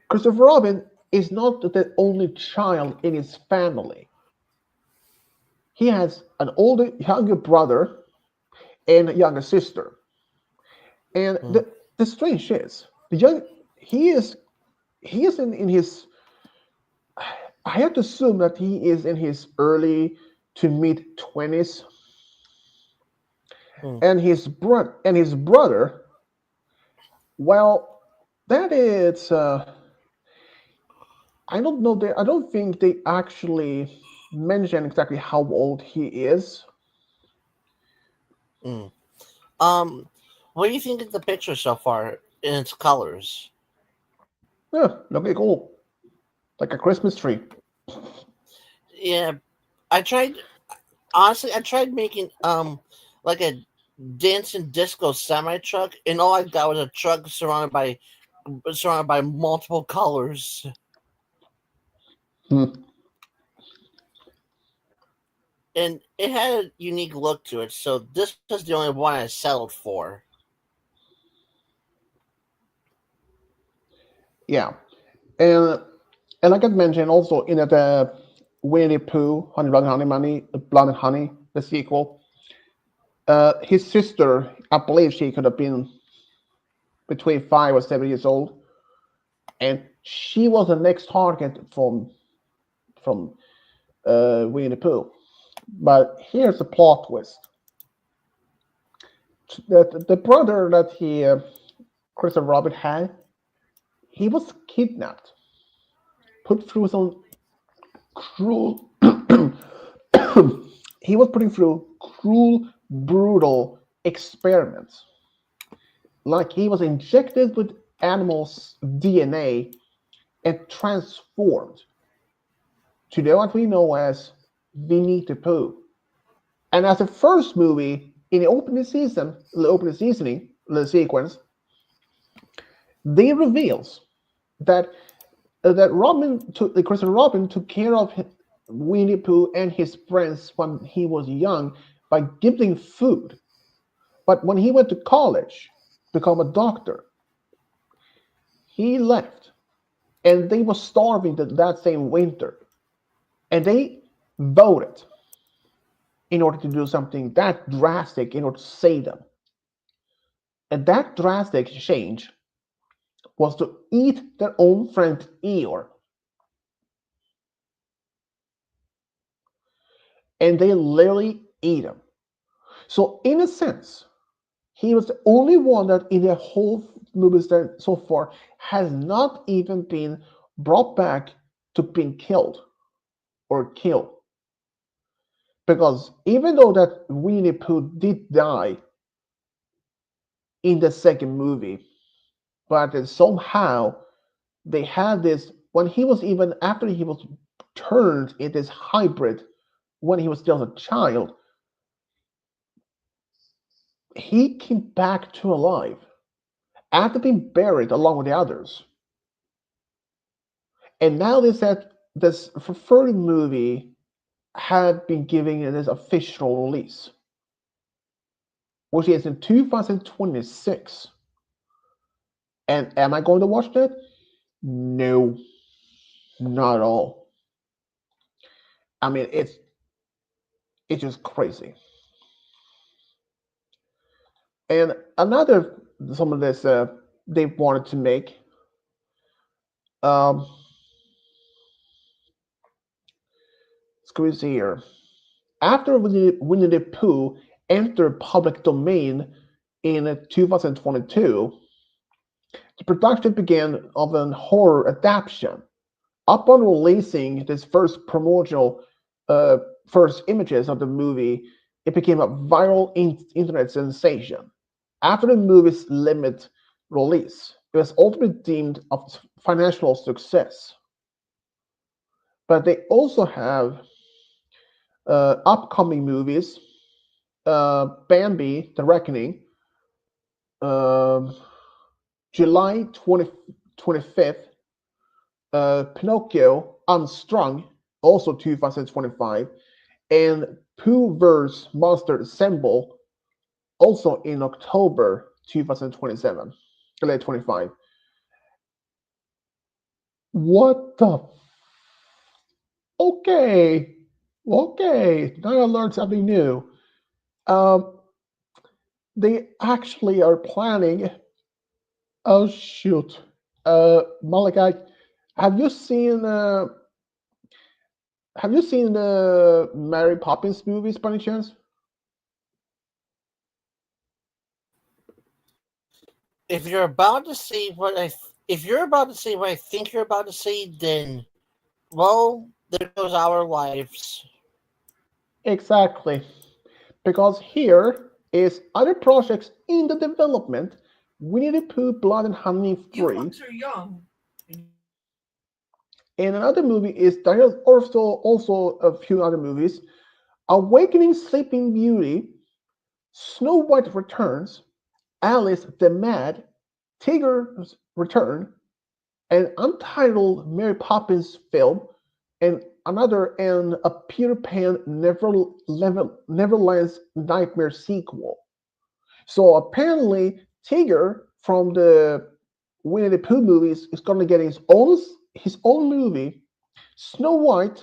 S1: Christopher Robin is not the only child in his family. He has an older, younger brother and a younger sister. And
S2: Mm,
S1: the strange is, the young he is he is in his I have to assume that he is in his early to mid 20s,
S2: mm,
S1: and his brother, well, that is I don't know. I don't think they actually mention exactly how old he is.
S2: mm. Um, what do you think of the picture so far in its colors?
S1: Yeah, looking cool, like a Christmas tree.
S2: Yeah, I tried. Honestly, I tried making like a dancing disco semi truck, and all I got was a truck surrounded by multiple colors,
S1: Hmm.
S2: and it had a unique look to it. So this was the only one I settled for.
S1: Yeah, and like I mentioned, also in the Winnie the Pooh, Honey Blood and Honey Money, Blood and Honey, the sequel, his sister, I believe she could have been between 5 or 7 years old, and she was the next target from Winnie the Pooh. But here's the plot twist: that the brother that Christopher Robin had, he was kidnapped, put through some cruel. He was putting through cruel, brutal experiments. Like he was injected with animals' DNA and transformed to what we know as Winnie the Pooh. And as the first movie in the opening seasoning, the sequence, they reveals that Christopher Robin took care of Winnie the Pooh and his friends when he was young by giving food. But when he went to college, become a doctor, he left, and they were starving that same winter, and they voted in order to do something that drastic in order to save them. And that drastic change was to eat their own friend Eeyore, and they literally eat him. So in a sense, he was the only one that in the whole movies that so far has not even been brought back to being killed or killed. Because even though that Winnie the Pooh did die in the second movie, but somehow they had this when he was even after he was turned into this hybrid when he was still a child, he came back to alive after being buried along with the others. And now they said this third movie had been giving it its official release, which is in 2026. And am I going to watch that? No, not at all. I mean, it's just crazy. And another some of this they wanted to make. Um, let's see here. After Winnie the Pooh entered public domain in 2022, the production began of an horror adaptation. Upon releasing this first promotional uh, first images of the movie, it became a viral internet sensation. After the movie's limit release, it was ultimately deemed a financial success. But they also have upcoming movies, Bambi: The Reckoning, um, July 25th, Pinocchio Unstrung, also 2025, and Pooh vs. Monster Assemble, also in October 2027, late 25. What the? Okay, okay. Now I learned something new. Um, they actually are planning. Oh shoot, Malachi, have you seen? Have you seen the Mary Poppins movies by any chance?
S2: If you're about to see if you're about to see what I think you're about to see, then well, there goes our lives.
S1: Exactly. Because here is other projects in the development. Winnie the Pooh, Blood and Honey
S3: You
S1: 3.
S3: folks are young.
S1: And another movie is there are also a few other movies. Awakening Sleeping Beauty, Snow White Returns, Alice the Mad, Tigger's Return, an untitled Mary Poppins film, and a Peter Pan Neverland's Nightmare sequel. So apparently, Tigger from the Winnie the Pooh movies is going to get his own movie. Snow White,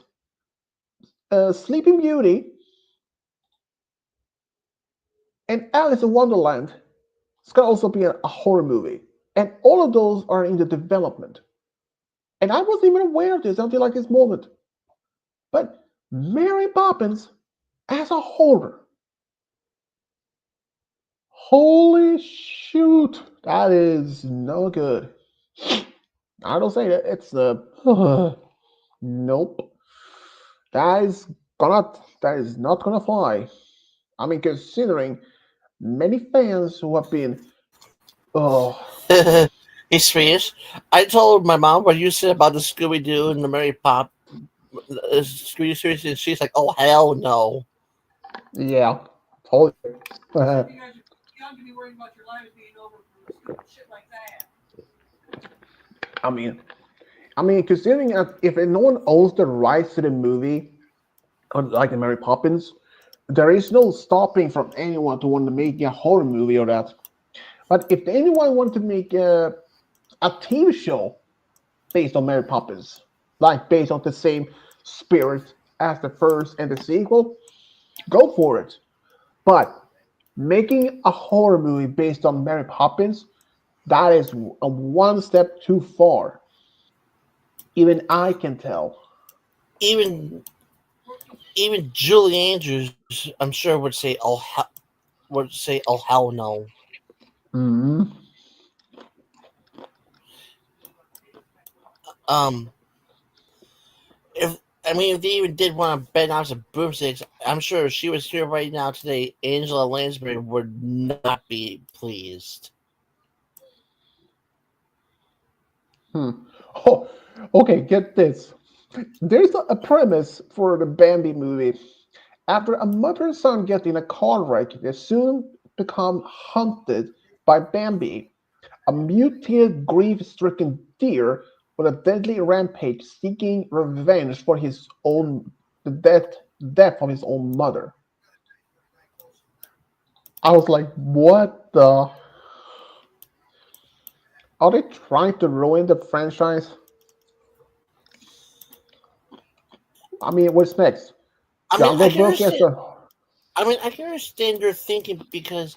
S1: Sleeping Beauty, and Alice in Wonderland. It's going to also be a horror movie, and all of those are in the development. And I wasn't even aware of this until like this moment. But Mary Poppins as a horror. Holy shoot. That is no good. I don't say that. It's nope. That is that is not gonna fly. I mean, considering many fans who have been oh
S2: He's serious. I told my mom what you said about the Scooby Doo and the Mary Pop Scooby series, and she's like, "Oh hell no!"
S1: yeah, totally.
S3: Except you guys are young to be worried about your lives being over for stupid shit like that.
S1: I mean, considering if no one owns the rights to the movie, like the Mary Poppins, there is no stopping from anyone to want to make a horror movie or that. But if anyone want to make a TV show based on Mary Poppins, like based on the same spirit as the first and the sequel, go for it. But making a horror movie based on Mary Poppins, that is a one step too far. Even I can tell.
S2: Even even Julie Andrews, I'm sure would say, "Oh hell no."
S1: Mm-hmm.
S2: Um, if I mean, if they even did want to bet out some broomsticks, I'm sure if she was here right now today, Angela Lansbury would not be pleased.
S1: Hmm. Oh, okay, get this. There's a premise for the Bambi movie. After a mother and son get in a car wreck, they soon become hunted by Bambi, a mutated, grief-stricken deer with a deadly rampage seeking revenge for the death of his own mother. I was like, what the? Are they trying to ruin the franchise? I mean, what's next?
S2: I mean, I
S1: Jungle
S2: can
S1: Book as
S2: understand.
S1: a
S2: I can understand your thinking because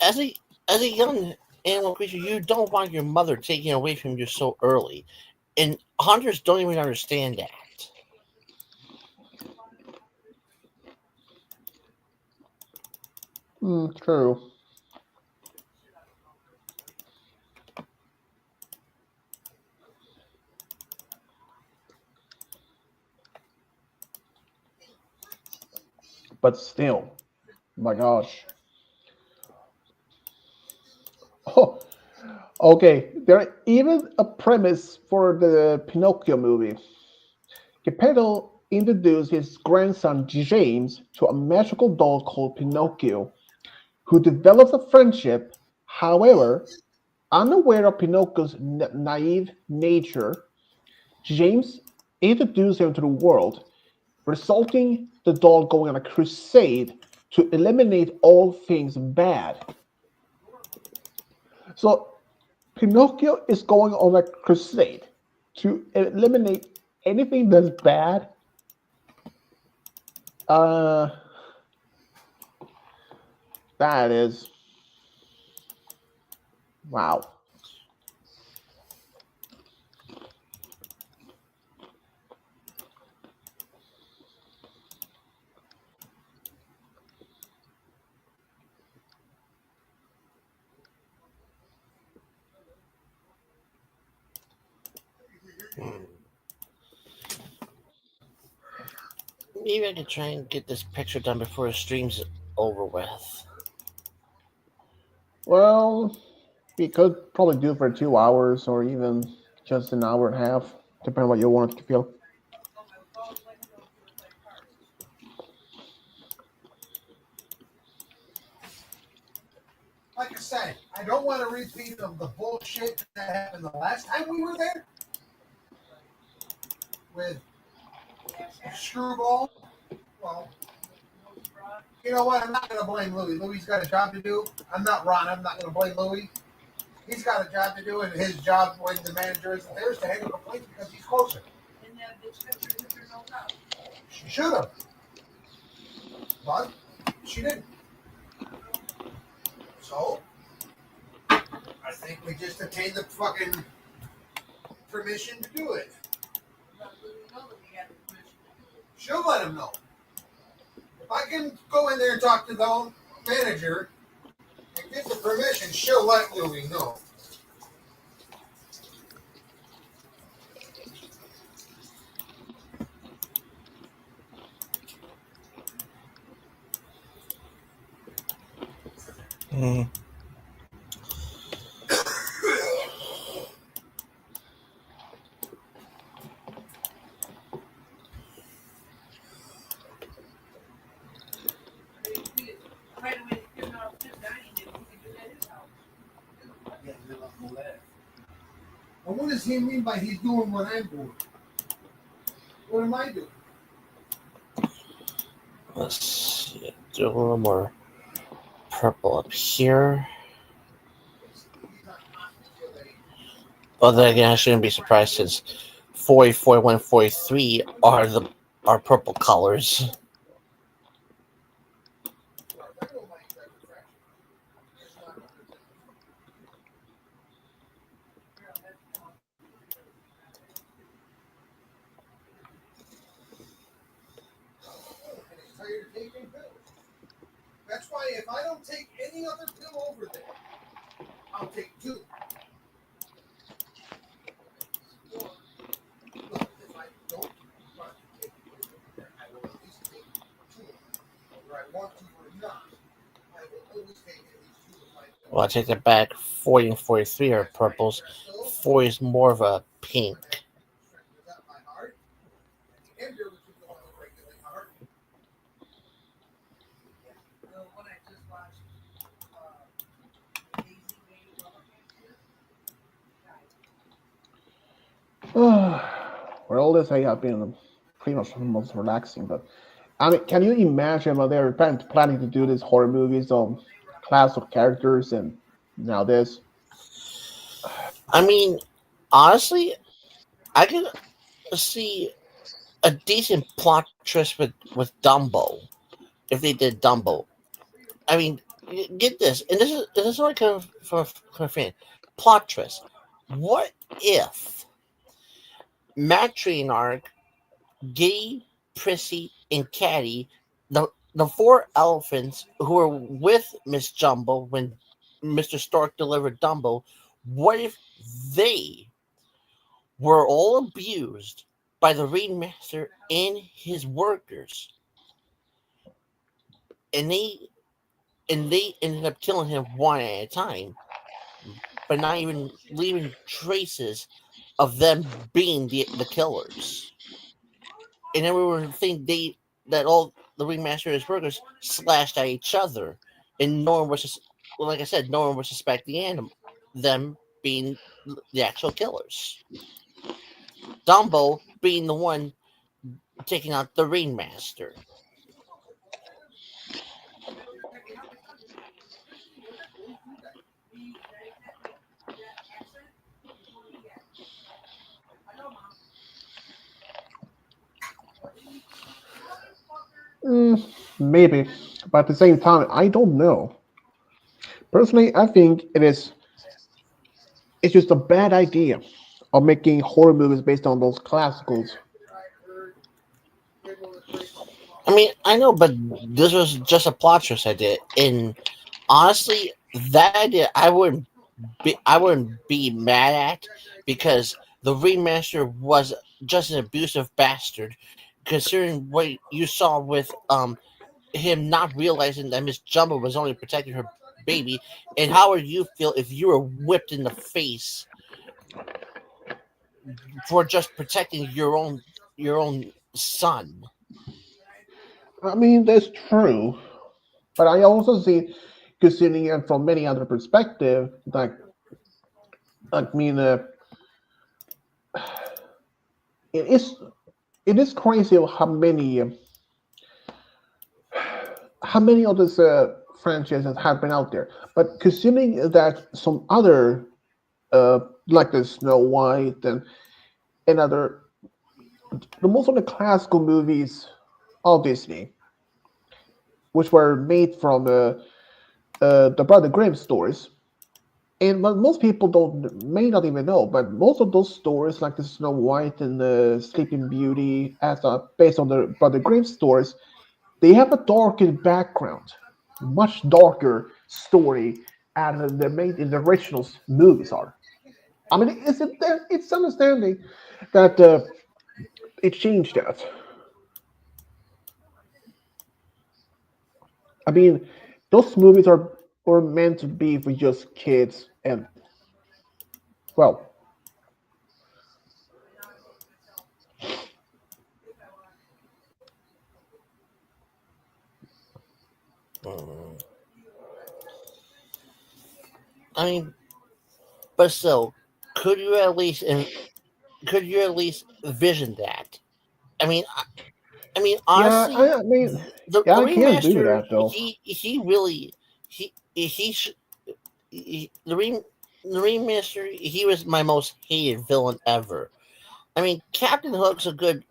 S2: as a young animal creature, you don't want your mother taken away from you so early, and hunters don't even understand that.
S1: true. but still, my gosh. Oh, okay. There even a premise for the Pinocchio movie. Geppetto introduced his grandson James to a magical doll called Pinocchio, who develops a friendship. However, unaware of Pinocchio's naive nature, James introduced him to the world, resulting the doll going on a crusade to eliminate all things bad. So Pinocchio is going on a crusade to eliminate anything that's bad. Uh, that is wow.
S2: Maybe I could try and get this picture done before the stream's over with.
S1: Well, we could probably do it for 2 hours or even just an hour and a half, depending on what you want it to feel.
S4: Like I said, I don't want a repeat of the bullshit that happened the last time we were there with Screwball. Well, you know what? I'm not going to blame Louis. Louis's got a job to do. I'm not Ron. I'm not going to blame Louis. He's got a job to do, and his job when the manager isn't there is to handle complaints because he's closer.
S3: In that bitch picture, there's no doubt.
S4: She should have, but she didn't. So, I think we just obtained the fucking permission to do it.
S3: Let Louis know that we had the permission.
S4: She'll let him know. If I can go in there and talk to the manager and get the permission, she'll let Louis know.
S2: Mm.
S3: Right away, you're not just dining, we could do that at his house.
S4: And what does he mean by he's doing what I'm doing? What am I doing?
S2: Let's see. Do a little more purple up here. Well, then again, I shouldn't be surprised since 40, 41, 43 are purple colors.
S4: Tired of taking pills. That's why if I don't take any other pill over there, I'll take two. Or, look, if I don't want to take the pill over there, I will at least take two. Whether I want to or not, I will always take at least two of my pills.
S2: Well, I take that back. 40 and 43 are purples. 40 is more of a pink.
S4: Strengthens up my heart. And the inhibitor, which is the one that regulates my heart.
S3: The one I just watched, Daisy May Rubber
S1: Well, all this I have been pretty much the most relaxing, but I mean, can you imagine when they're planning to do these horror movies on class of characters and now this?
S2: I mean, honestly, I could see a decent plot twist with Dumbo if they did Dumbo. I mean, get this, and this is what I kind of from a fan. Plot twist. What if Matriarch, Giddy, Prissy, and Caddy, the four elephants who were with Miss Jumbo when Mr. Stork delivered Dumbo, what if they were all abused by the ringmaster and his workers? and they ended up killing him one at a time, but not even leaving traces of them being the killers. And everyone would think that all the ringmaster's workers slashed at each other, and no one was just like I said, no one was suspecting them being the actual killers. Dumbo being the one taking out the ringmaster.
S1: Maybe, but at the same time, I don't know. Personally, I think it's just a bad idea of making horror movies based on those classicals.
S2: I mean, I know, but this was just a plot twist I did, and honestly, that idea I wouldn't be mad at because the ringmaster was just an abusive bastard. Considering what you saw with him not realizing that Miss Jumbo was only protecting her baby, and how would you feel if you were whipped in the face for just protecting your own son?
S1: I mean, that's true, but I also see, considering it from many other perspective, like I mean, it is it is crazy how many of these franchises have been out there. But considering that some other, like the Snow White and other, the most of the classical movies of Disney, which were made from the Brother Grimm stories, and what most people don't may not even know, but most of those stories, like the Snow White and the Sleeping Beauty, as based on the Brother Grimm stories, they have a darker background, much darker story as the made in the original movies are. I mean, it's understanding that it changed that. I mean, those movies are were meant to be for just kids, and well,
S2: Mm. I mean, but still, could you at least could you at least vision that? I mean,
S1: yeah,
S2: honestly,
S1: I mean, yeah,
S2: the
S1: I can do
S2: remaster
S1: that though.
S2: he really he sh- he the remaster he was my most hated villain ever. I mean, Captain Hook's a good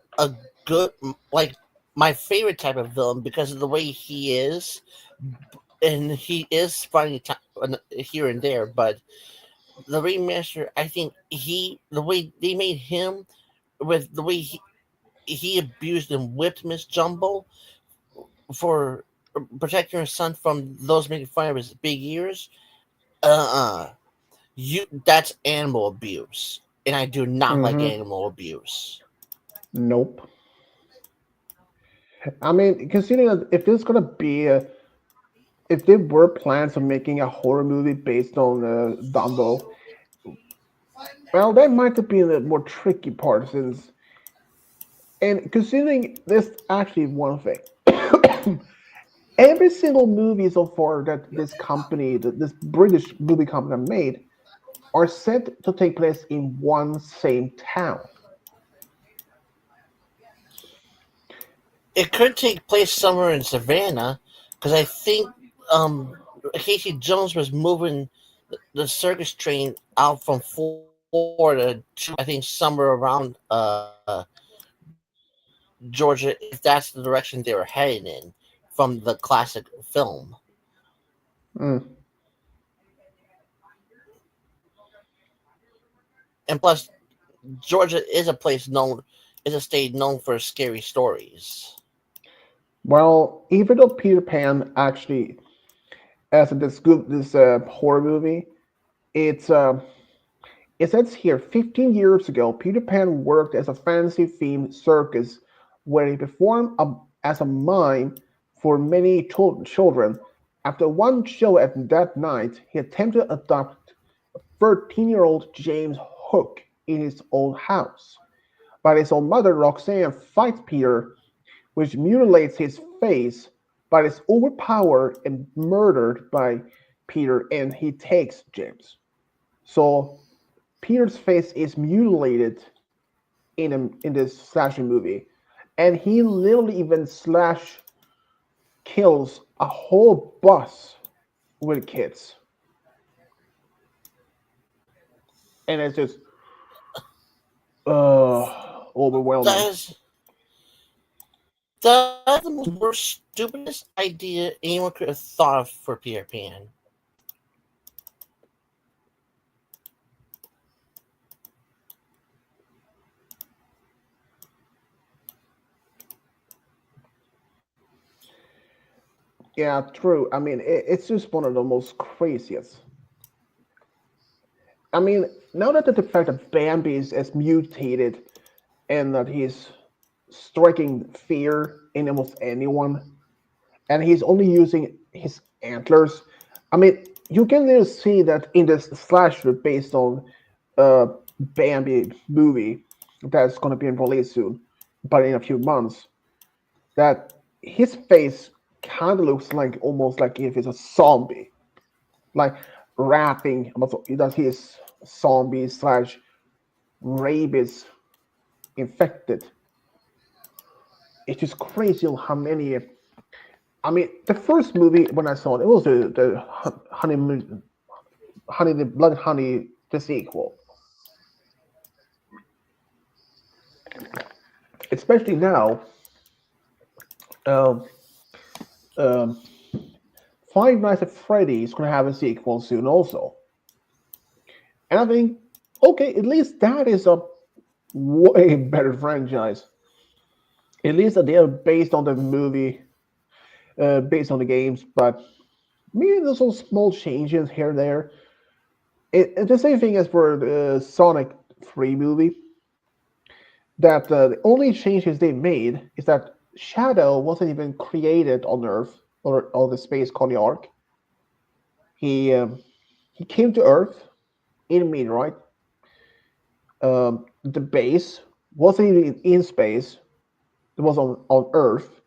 S2: like my favorite type of villain because of the way he is, and he is funny here and there. But the remaster, I think the way they made him with the way he abused and whipped Miss Jumbo for protecting her son from those making fun of his big ears. Uh, you that's animal abuse, and I do not like
S1: Hmm.
S2: animal abuse.
S1: Nope. I mean, considering that if there's gonna be if there were plans of making a horror movie based on Dumbo, well, that might have been the more tricky part since, and considering this actually one thing. Every single movie so far that this company, this British movie company made, are set to take place in one same town.
S2: It could take place somewhere in Savannah because I think Casey Jones was moving the circus train out from Florida to I think somewhere around Georgia, if that's the direction they were heading in from the classic film.
S1: Mm.
S2: And plus, Georgia is a state known for scary stories.
S1: Well, even though Peter Pan actually, as this horror movie, it's it says here 15 years ago, Peter Pan worked as a fantasy themed circus where he performed as a mime for many children. After one show at that night, he attempted to adopt 13-year-old James Hook in his own house. But his own mother, Roxanne, fights Peter, which mutilates his face, but is overpowered and murdered by Peter, and he takes James. So Peter's face is mutilated in this slasher movie, and he literally even kills a whole bus with kids, and it's just overwhelming.
S2: That is that's the most worst, stupidest idea anyone could have thought of for Peter Pan.
S1: Yeah, true. I mean, it's just one of the most craziest. I mean, now that the fact that Bambi is mutated and that he's striking fear in almost anyone, and he's only using his antlers. I mean, you can really see that in this slasher based on uh, Bambi movie that's going to be released soon, but in a few months, that his face kind of looks like almost like if it's a zombie, like rapping about that he's zombie slash rabies infected. It's just crazy how many. I mean, the first movie when I saw it, it was the honey the blood honey the sequel. Especially now, um, um, Five Nights at Freddy's gonna have a sequel soon also, and I think okay, at least that is a way better franchise. At least that they are based on the movie, based on the games, but maybe there's some small changes here and there. It's the same thing as for the Sonic 3 movie. That the only changes they made is that Shadow wasn't even created on Earth or the space called the Ark. He um, he came to Earth in a meteorite. The base wasn't even in space; it was on Earth.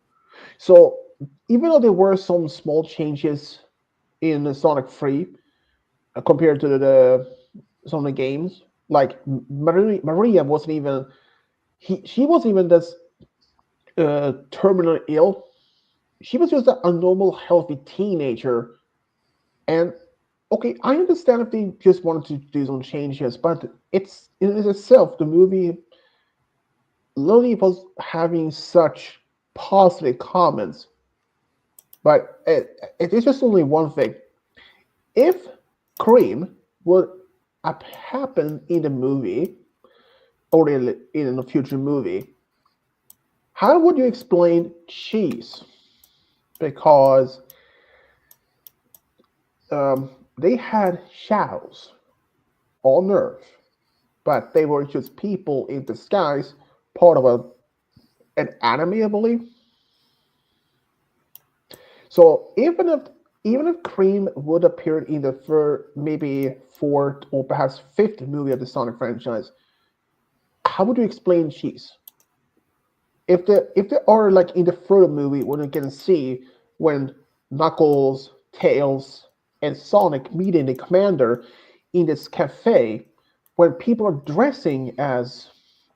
S1: So even though there were some small changes in the Sonic 3 compared to some of the games, like Maria wasn't even she wasn't even this terminally ill. She was just a normal, healthy teenager. And okay, I understand if they just wanted to do some changes, but it's in itself the movie Lily was having such positive comments. But it is just only one thing. If Cream would happen in the movie or in a future movie, how would you explain cheese? Because they had shadows on Earth, but they were just people in disguise, part of an anime, I believe. So even if Cream would appear in the third, maybe fourth, or perhaps fifth movie of the Sonic franchise, how would you explain cheese? If they are like in the third movie when you can see when Knuckles, Tails, and Sonic meeting the commander in this cafe when people are dressed as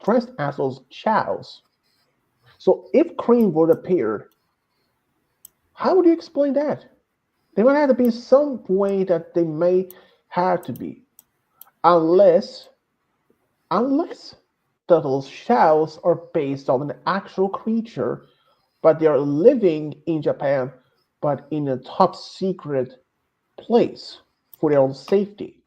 S1: those chows. So if Cream would appear, how would you explain that? There might have to be some way that they may have to be. Unless unless those shells are based on an actual creature, but they are living in Japan, but in a top secret place for their own safety.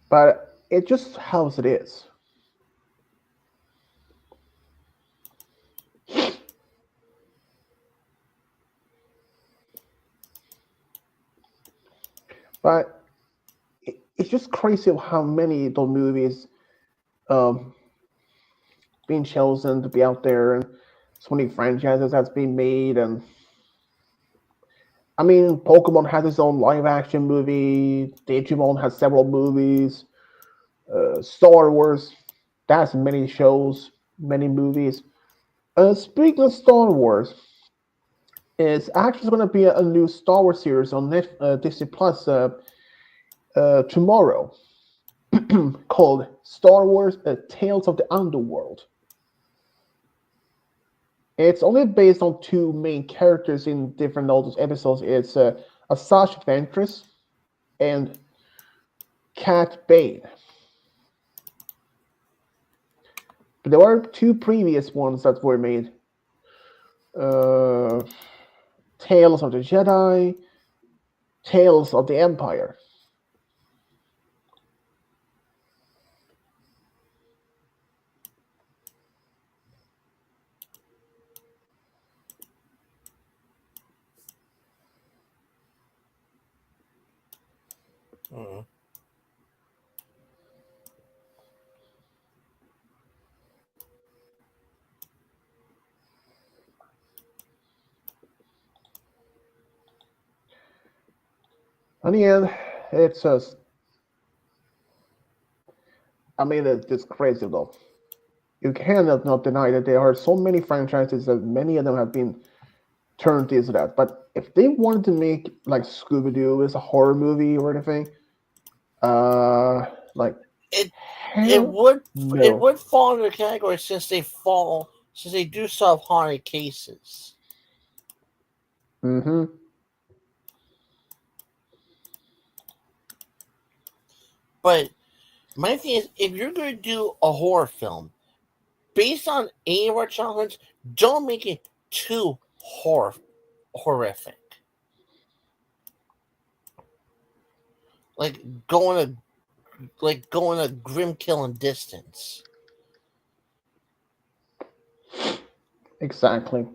S1: But it just how it is. But it's just crazy how many of those movies um, being chosen to be out there, and so many franchises that's been made, and I mean, Pokemon has its own live action movie. Digimon has several movies. Star Wars, that's many shows, many movies. Speaking of Star Wars, it's actually going to be a new Star Wars series on Disney Plus tomorrow called Star Wars Tales of the Underworld. It's only based on two main characters in different all those episodes. It's Asajj Ventress and Cat Bane. But there were two previous ones that were made. Uh, Tales of the Jedi, Tales of the Empire.
S2: Mm.
S1: In the end, it's just, I mean, it's crazy though. You cannot not deny that there are so many franchises that many of them have been turned into that. But if they wanted to make like Scooby Doo as a horror movie or anything, like
S2: It it
S1: hell
S2: would it
S1: no.
S2: would fall into the category since they do solve haunted cases.
S1: Mm-hmm.
S2: But my thing is, if you're going to do a horror film based on any of our childhoods, don't make it too horrific. Like going a grim killing distance.
S1: Exactly.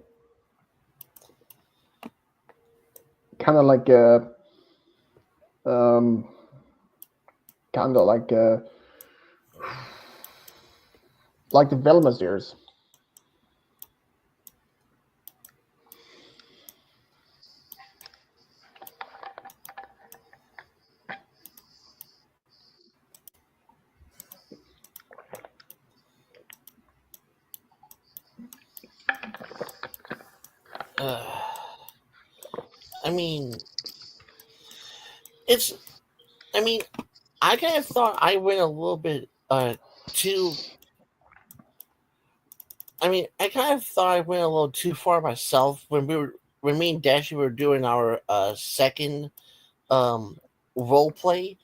S1: Kind of um, kind of like the Velma series.
S2: Uh, I mean, it's. I mean, I kind of thought I went a little bit too. I mean, I kind of thought I went a little too far myself when me and Dashy were doing our second um role play.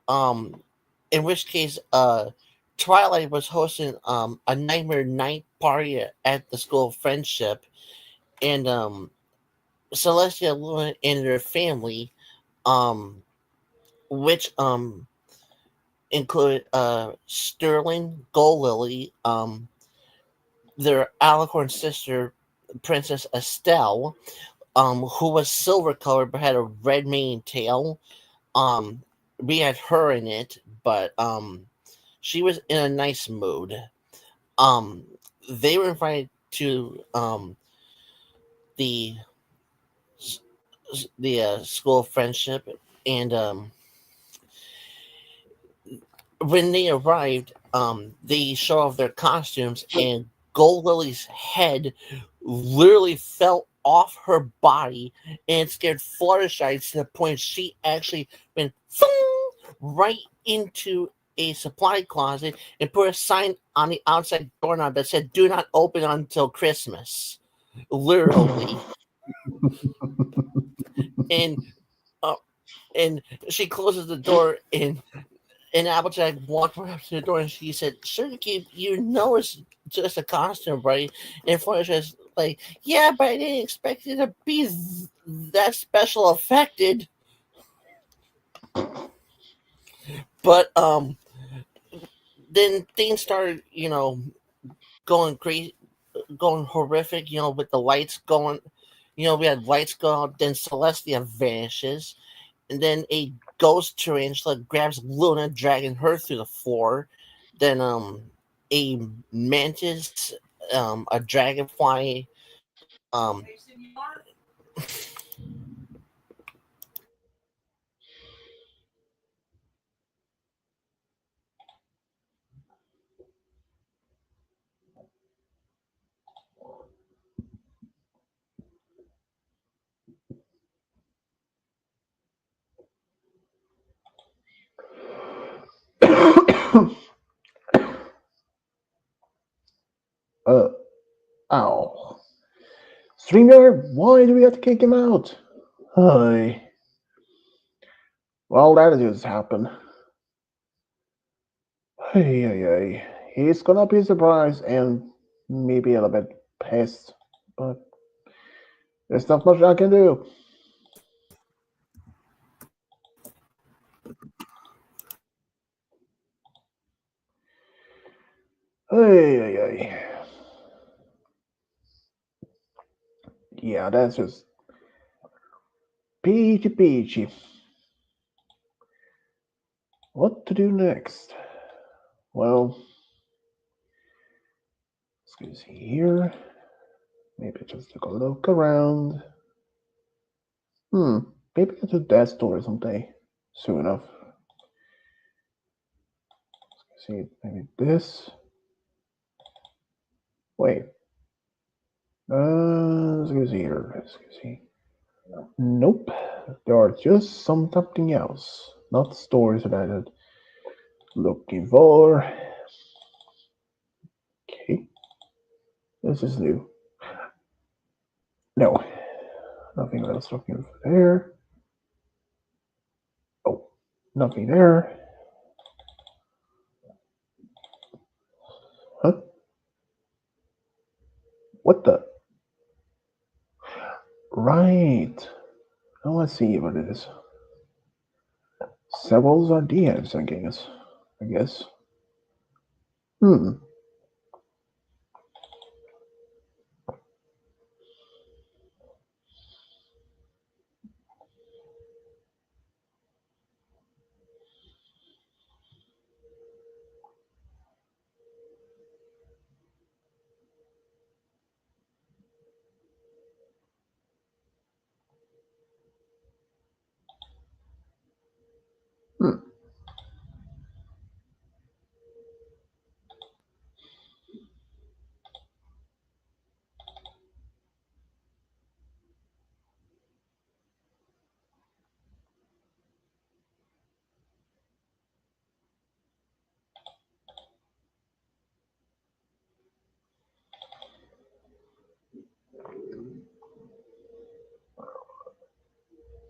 S2: Um, in which case, Twilight was hosting a Nightmare Night party at the School of Friendship, and Celestia Luna and their family, um, which included Sterling, Gold Lily, their Alicorn sister, Princess Estelle, who was silver colored but had a red mane and tail. Um, we had her in it, but she was in a nice mood. Um, they were invited to the School of Friendship, and when they arrived, they show off their costumes, and Gold Lily's head literally fell off her body, and it scared Fluttershy to the point she actually went right into a supply closet and put a sign on the outside doorknob that said "Do not open until Christmas." Literally, and uh, and she closes the door, and Applejack walked right up to the door, and she said, "Sugarcube, you know it's just a costume, right?" And Fluttershy's like, "Yeah, but I didn't expect it to be that special affected." But then things started, going crazy, going horrific. With the lights going. We had lights go out. Then Celestia vanishes, and then a ghost tarantula grabs Luna, dragging her through the floor. Then a mantis a dragonfly.
S3: Mason Yard.
S1: uh, ow. StreamYard, why do we have to kick him out? Hi. Well, that just happened. Hey, hey, hey. He's gonna be surprised and maybe a little bit pissed, but there's not much I can do. Hey, hey, hey. Yeah, that's just peachy peachy. What to do next? Well, let's see here. Maybe just take a look around. Maybe I'll do that story someday. Soon enough. Let's see, maybe this. Wait. Let's see here. Let's see. Nope. There are just something else. Not stories that I'm looking for. Okay. This is new. No. Nothing else looking for there. Oh, nothing there. Huh? What the? Right. Now let's see what it is. Several ideas, I guess. Hmm. Hmm.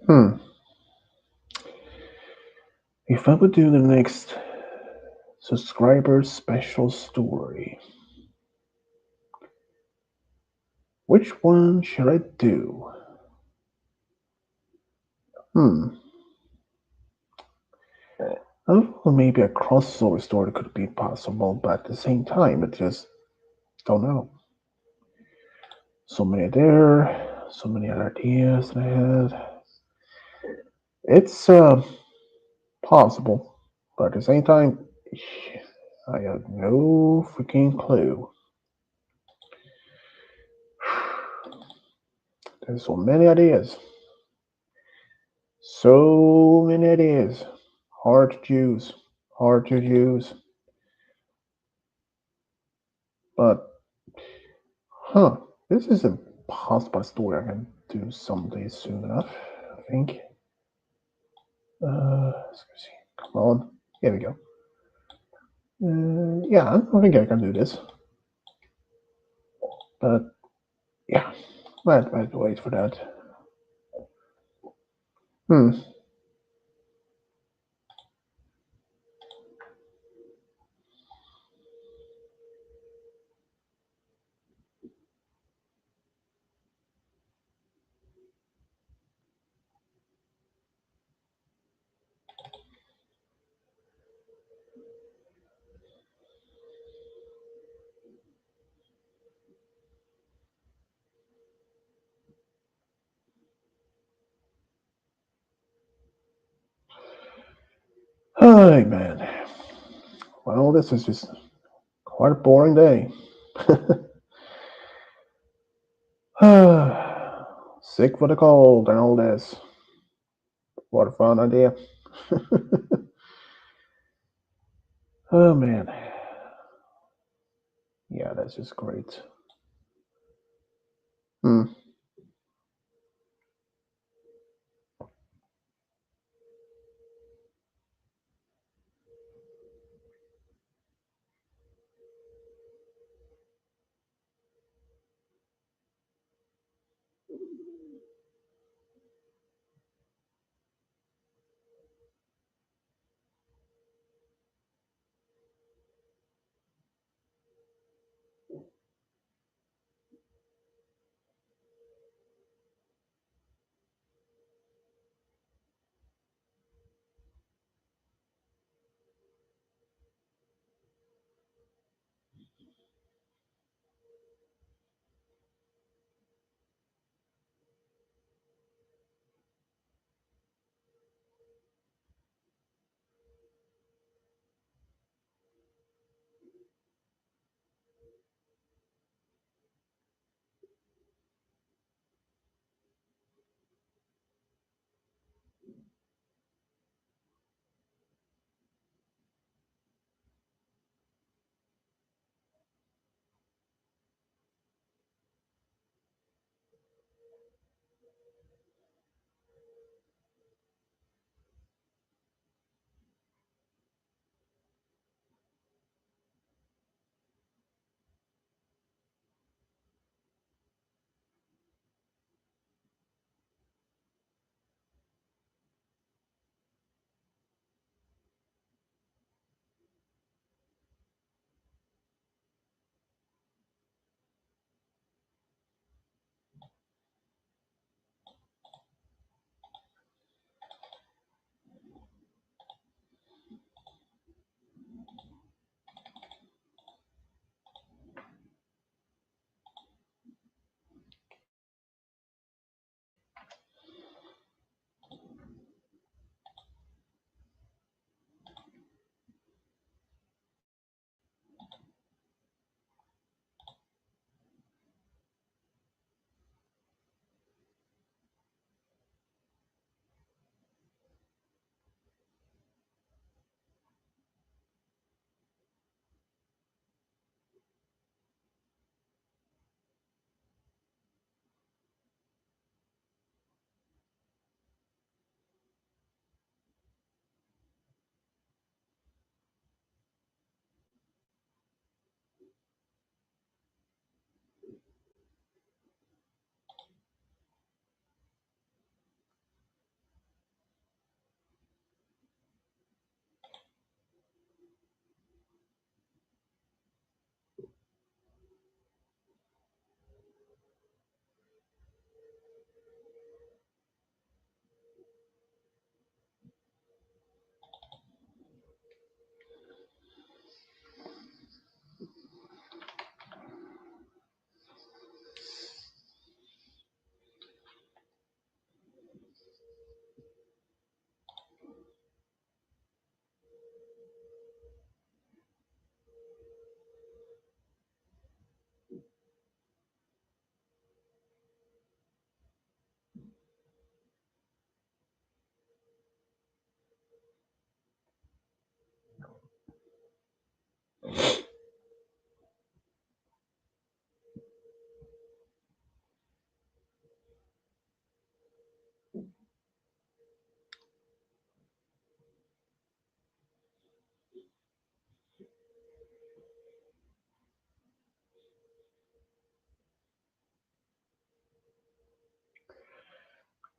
S1: Hmm. If I would do the next subscriber special story, which one should I do? Oh, well, maybe a crossover story could be possible, but at the same time, it just don't know. So many there, so many other ideas that I had. It's possible, but at the same time, I have no freaking clue. There's so many ideas. So many ideas. Hard to choose. Hard to choose. But, this is a possible story I can do someday soon enough, I think. Let's see. Come on. Here we go. Yeah, I think I can do this. But, yeah, I'd wait for that. Hi, man. Well, this is just quite a boring day. Sick for the cold and all this. What a fun idea. Oh man. Yeah, that's just great. Hmm.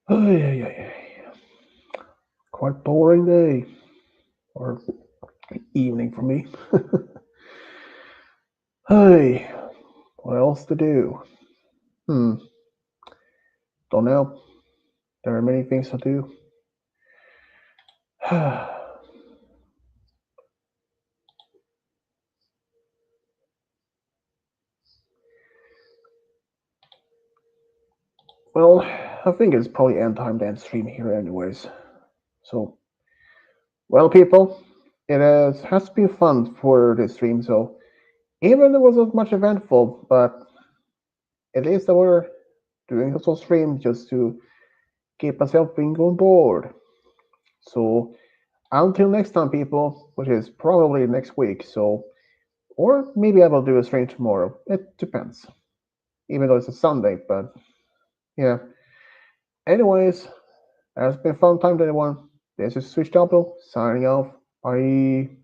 S1: Oh, yeah. Quite boring day. Or evening for me. Hey, what else to do? Don't know. There are many things to do. Well, I think it's probably end time to end stream here, anyways. So, well, people, has been fun for this stream. So, even though it wasn't much eventful, but at least there were doing some stream just to keep myself being on board. So until next time, people, which is probably next week. So, or maybe I will do a stream tomorrow. It depends. Even though it's a Sunday, but yeah. Anyways, it's been a fun time to everyone. This is Switch Double signing off. Bye.